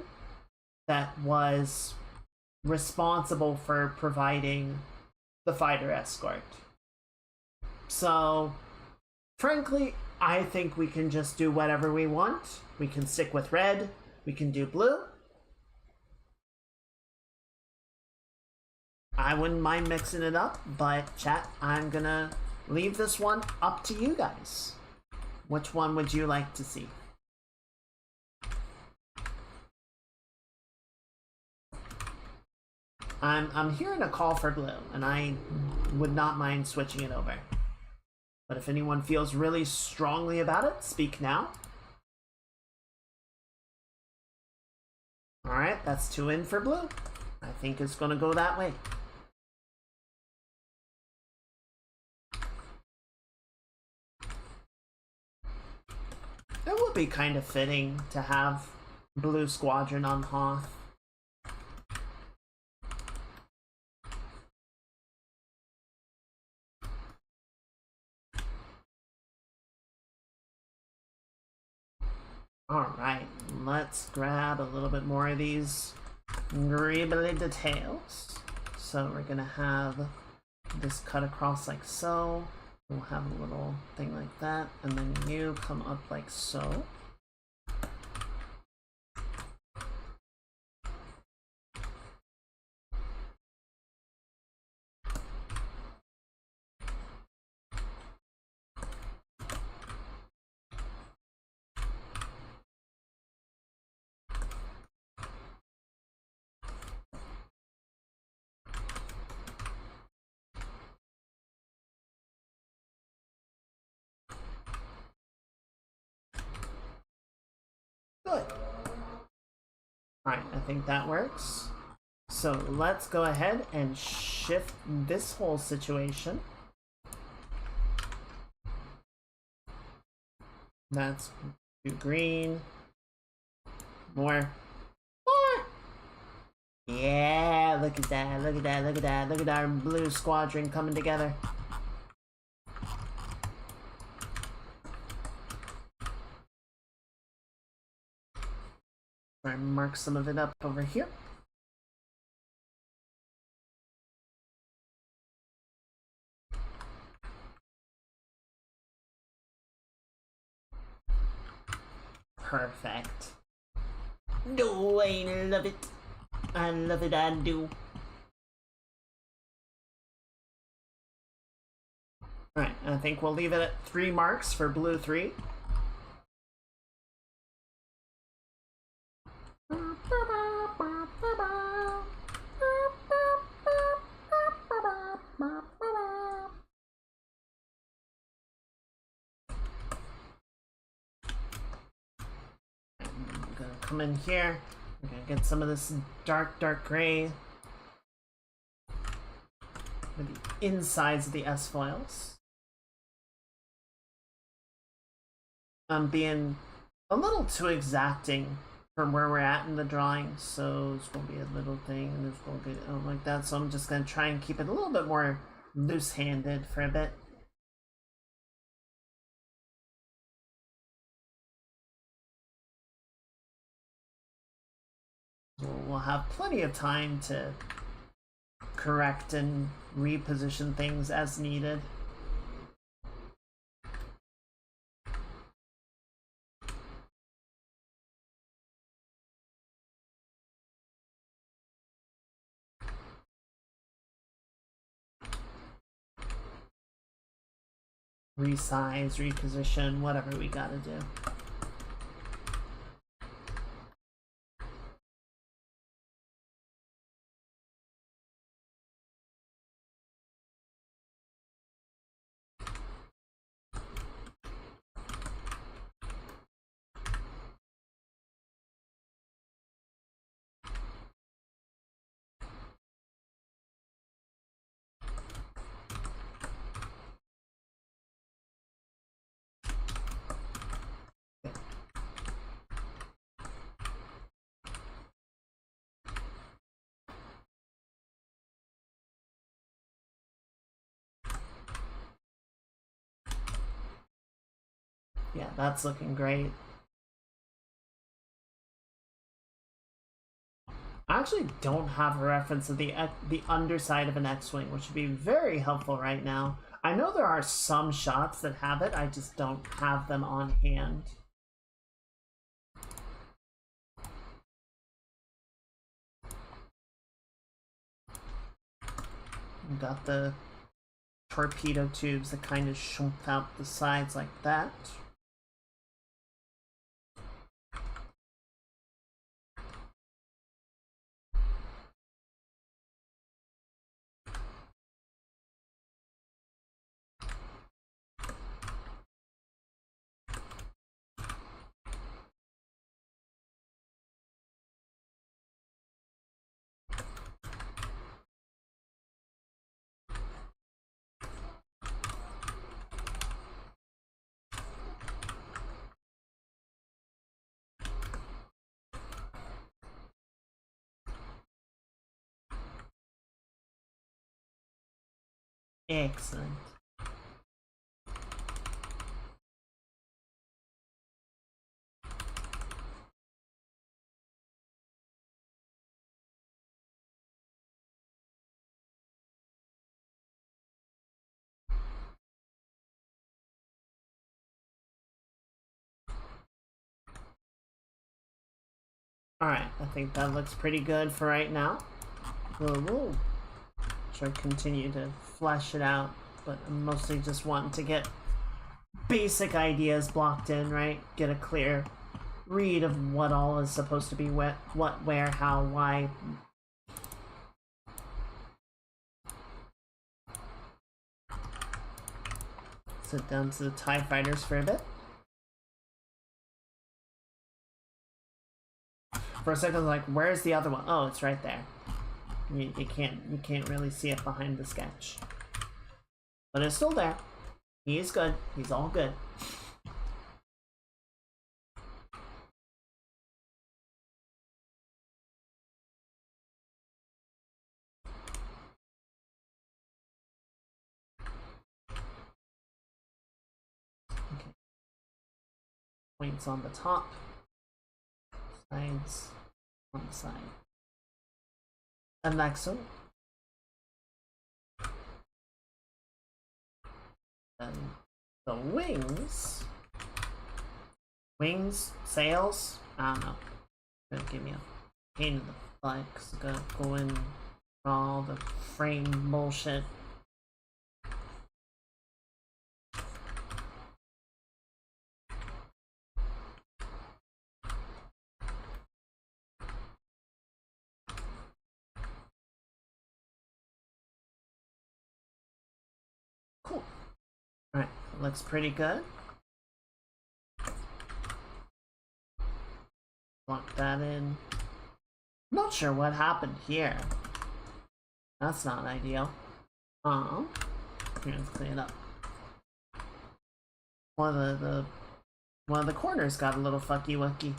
that was responsible for providing the fighter escort. So, frankly, I think we can just do whatever we want. We can stick with red, we can do blue. I wouldn't mind mixing it up, but chat, I'm gonna leave this one up to you guys. Which one would you like to see? I'm hearing a call for blue, and I would not mind switching it over. But if anyone feels really strongly about it, speak now. Alright, that's 2 in for blue. I think it's gonna go that way. It would be kind of fitting to have Blue Squadron on Hoth. Alright, let's grab a little bit more of these gribbly details. So we're gonna have this cut across like so. We'll have a little thing like that, and then you come up like so. Good. Alright, I think that works. So let's go ahead and shift this whole situation. That's green. More. More! Yeah, look at that, look at that, look at that, look at our blue squadron coming together. I mark some of it up over here. Perfect. No, I love it. I love it, I do. Alright, I think we'll leave it at 3 marks for blue 3. Come in here. We're gonna get some of this dark gray with the insides of the S-foils. I'm being a little too exacting from where we're at in the drawing, so it's gonna be a little thing and it's gonna get like that, so I'm just gonna try and keep it a little bit more loose-handed for a bit. We'll have plenty of time to correct and reposition things as needed. Resize, reposition, whatever we gotta do. Yeah, that's looking great. I actually don't have a reference of the underside of an X-Wing, which would be very helpful right now. I know there are some shots that have it, I just don't have them on hand. We got the torpedo tubes that kind of shump out the sides like that. Excellent. Alright, I think that looks pretty good for right now. We'll try to continue to flesh it out, but I'm mostly just wanting to get basic ideas blocked in, right? Get a clear read of what all is supposed to be what, where, how, why. Sit down to the TIE fighters for a bit. For a second, I was like, where's the other one? Oh, it's right there. You can't really see it behind the sketch, but it's still there. He is good. He's all good. Okay. Points on the top. Sides on the side. And next one. And the wings. Wings, sails. I don't know. Gonna give me a pain in the butt because I gotta go in for all the frame bullshit. Cool. Alright, looks pretty good. Lock that in. Not sure what happened here. That's not ideal. Here, let's clean it up. One of the corners got a little fucky wucky.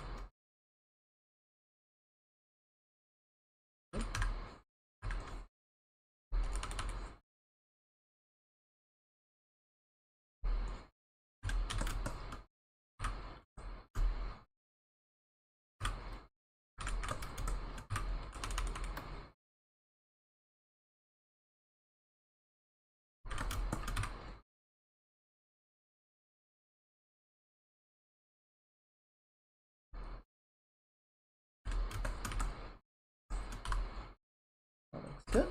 That looks good.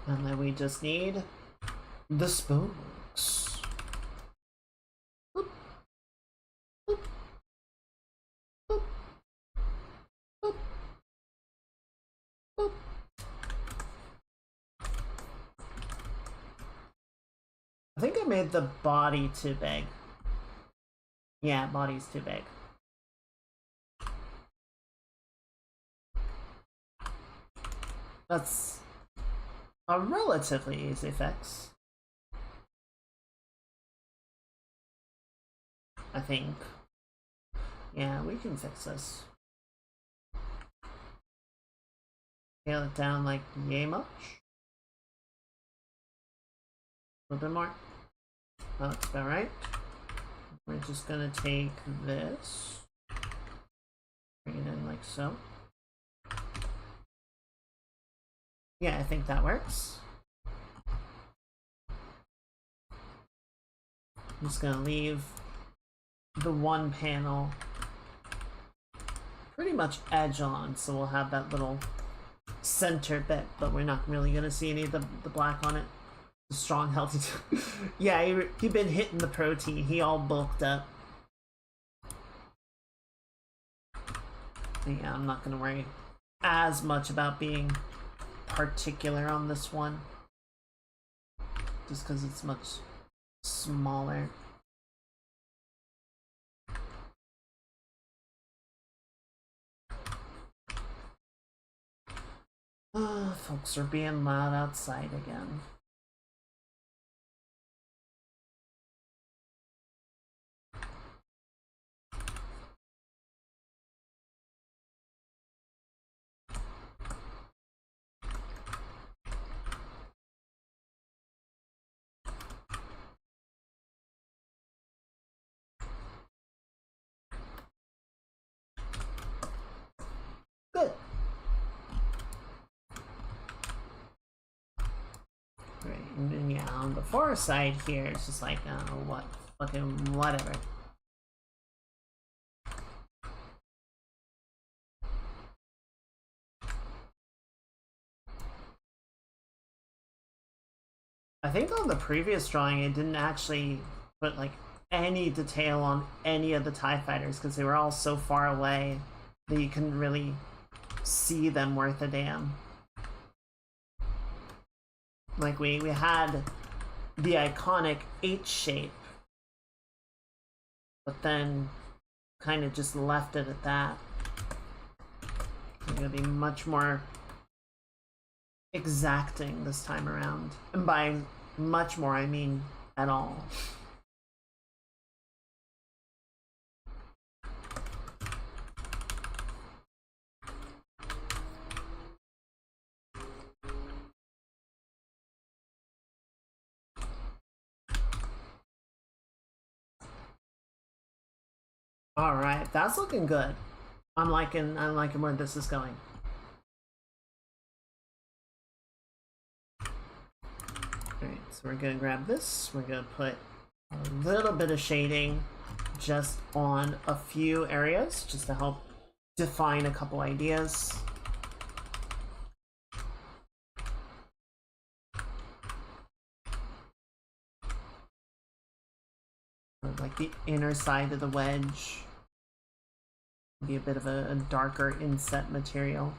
And then we just need the spokes. Boop. Boop. Boop. Boop. Boop. I think I made the body too big. Yeah, body's too big. That's a relatively easy fix, I think. Yeah, we can fix this. Scale it down like yay much. A little bit more. That looks about right. we're just gonna take this, bring it in like so. Yeah, I think that works. I'm just gonna leave the one panel pretty much edge on, so we'll have that little center bit, but we're not really gonna see any of the black on it. The strong, healthy. Yeah, he been hitting the protein. He all bulked up. But yeah, I'm not gonna worry as much about being particular on this one, just because it's much smaller. Folks are being loud outside again. Good. Right, and then yeah, on the far side here, it's just like, oh, what, fucking whatever. I think on the previous drawing, it didn't actually put like any detail on any of the TIE fighters because they were all so far away that you couldn't really see them worth a damn. Like we had the iconic H shape, but then kind of just left it at that. We're gonna be much more exacting this time around. And by much more, I mean at all. All right, that's looking good. I'm liking where this is going. Alright, so we're gonna grab this. We're gonna put a little bit of shading just on a few areas, just to help define a couple ideas. Like the inner side of the wedge. Be a bit of a darker inset material.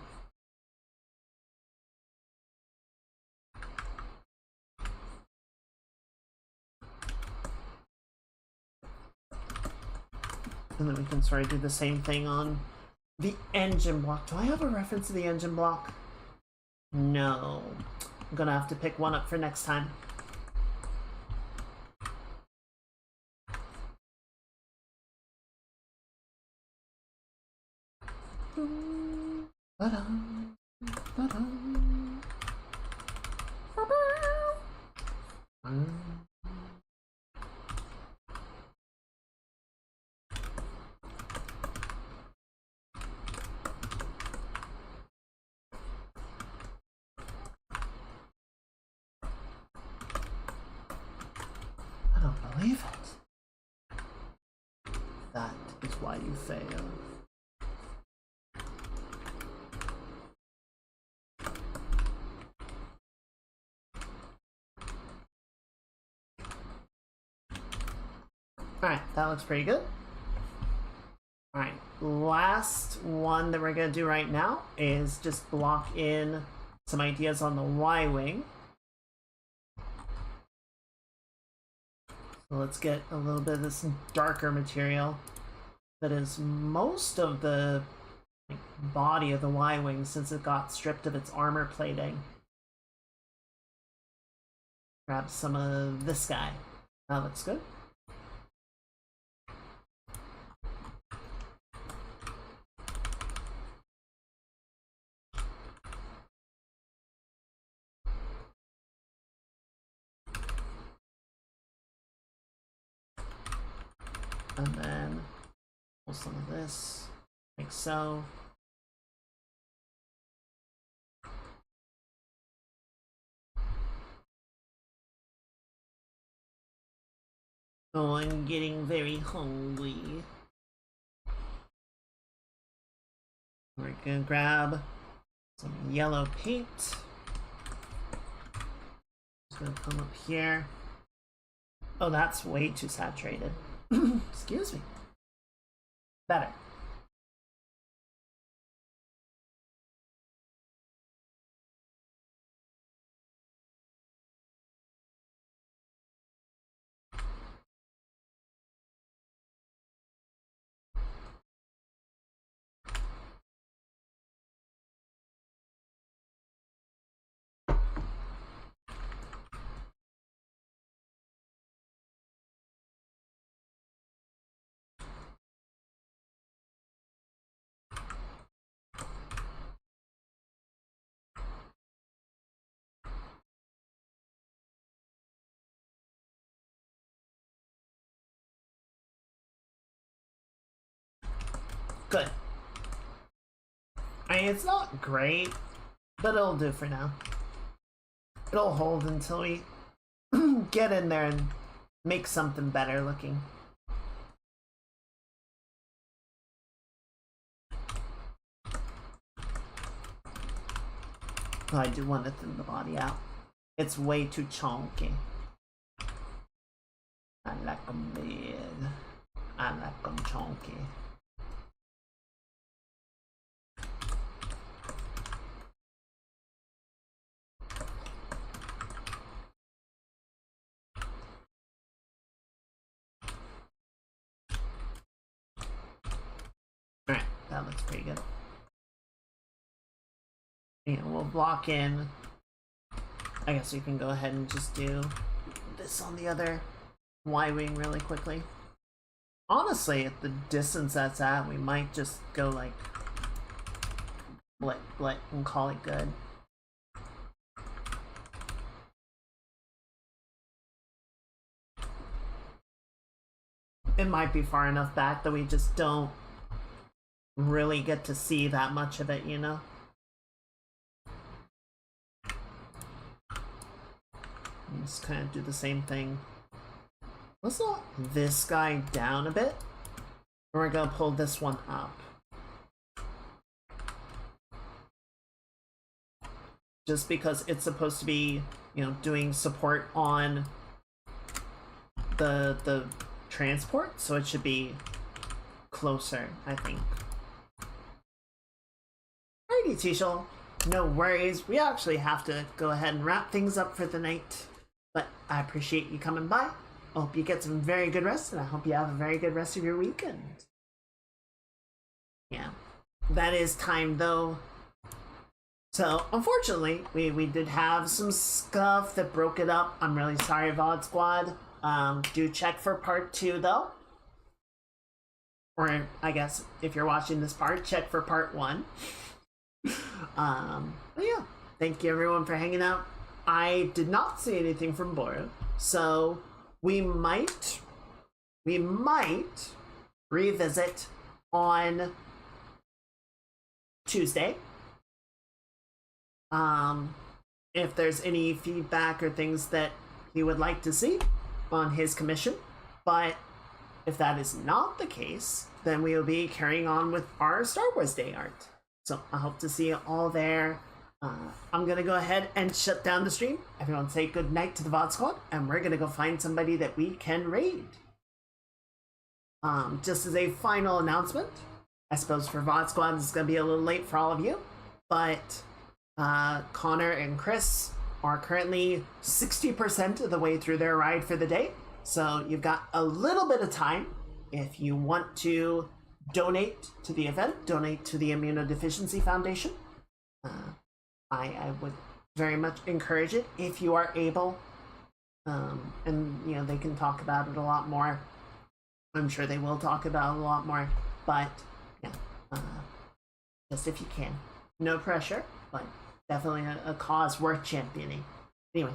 And then we can sort of do the same thing on the engine block. Do I have a reference to the engine block? No. I'm gonna have to pick one up for next time. I don't believe it. That is why you fail. Alright, that looks pretty good. Alright, last one that we're going to do right now is just block in some ideas on the Y-wing. So let's get a little bit of this darker material that is most of the body of the Y-wing since it got stripped of its armor plating. Grab some of this guy. That looks good. And then pull some of this, like so. Oh, I'm getting very hungry. We're gonna grab some yellow paint. Just gonna come up here. Oh, that's way too saturated. Excuse me. Better. Good. I mean, it's not great, but it'll do for now. It'll hold until we get in there and make something better looking. Oh, I do want to thin the body out. It's way too chunky. I like them big. I like them chunky. Alright, that looks pretty good. And we'll block in. I guess you can go ahead and just do this on the other Y-wing really quickly. Honestly, at the distance that's at, we might just go like blit and call it good. It might be far enough back that we just don't really get to see that much of it, you know? Just kind of do the same thing. Let's lock this guy down a bit. And we're gonna pull this one up. Just because it's supposed to be, you know, doing support on the transport, so it should be closer, I think. Alrighty, Tishel. No worries. We actually have to go ahead and wrap things up for the night. But I appreciate you coming by. I hope you get some very good rest, and I hope you have a very good rest of your weekend. Yeah. That is time, though. So, unfortunately, we did have some stuff that broke it up. I'm really sorry, VOD Squad. Do check for part 2, though. Or, I guess, if you're watching this part, check for part 1. But yeah, thank you everyone for hanging out. I did not see anything from Bora, so we might revisit on Tuesday. If there's any feedback or things that he would like to see on his commission, but if that is not the case, then we will be carrying on with our Star Wars Day art. So I hope to see you all there. I'm gonna go ahead and shut down the stream. Everyone say good night to the VOD Squad, and we're gonna go find somebody that we can raid. Just as a final announcement, I suppose for VOD Squad it's gonna be a little late for all of you, but Connor and Chris are currently 60% of the way through their ride for the day. So you've got a little bit of time if you want to donate to the event, donate to the Immunodeficiency Foundation. I would very much encourage it if you are able. And, you know, they can talk about it a lot more. I'm sure they will talk about it a lot more. But, yeah, just if you can. No pressure, but definitely a cause worth championing. Anyway,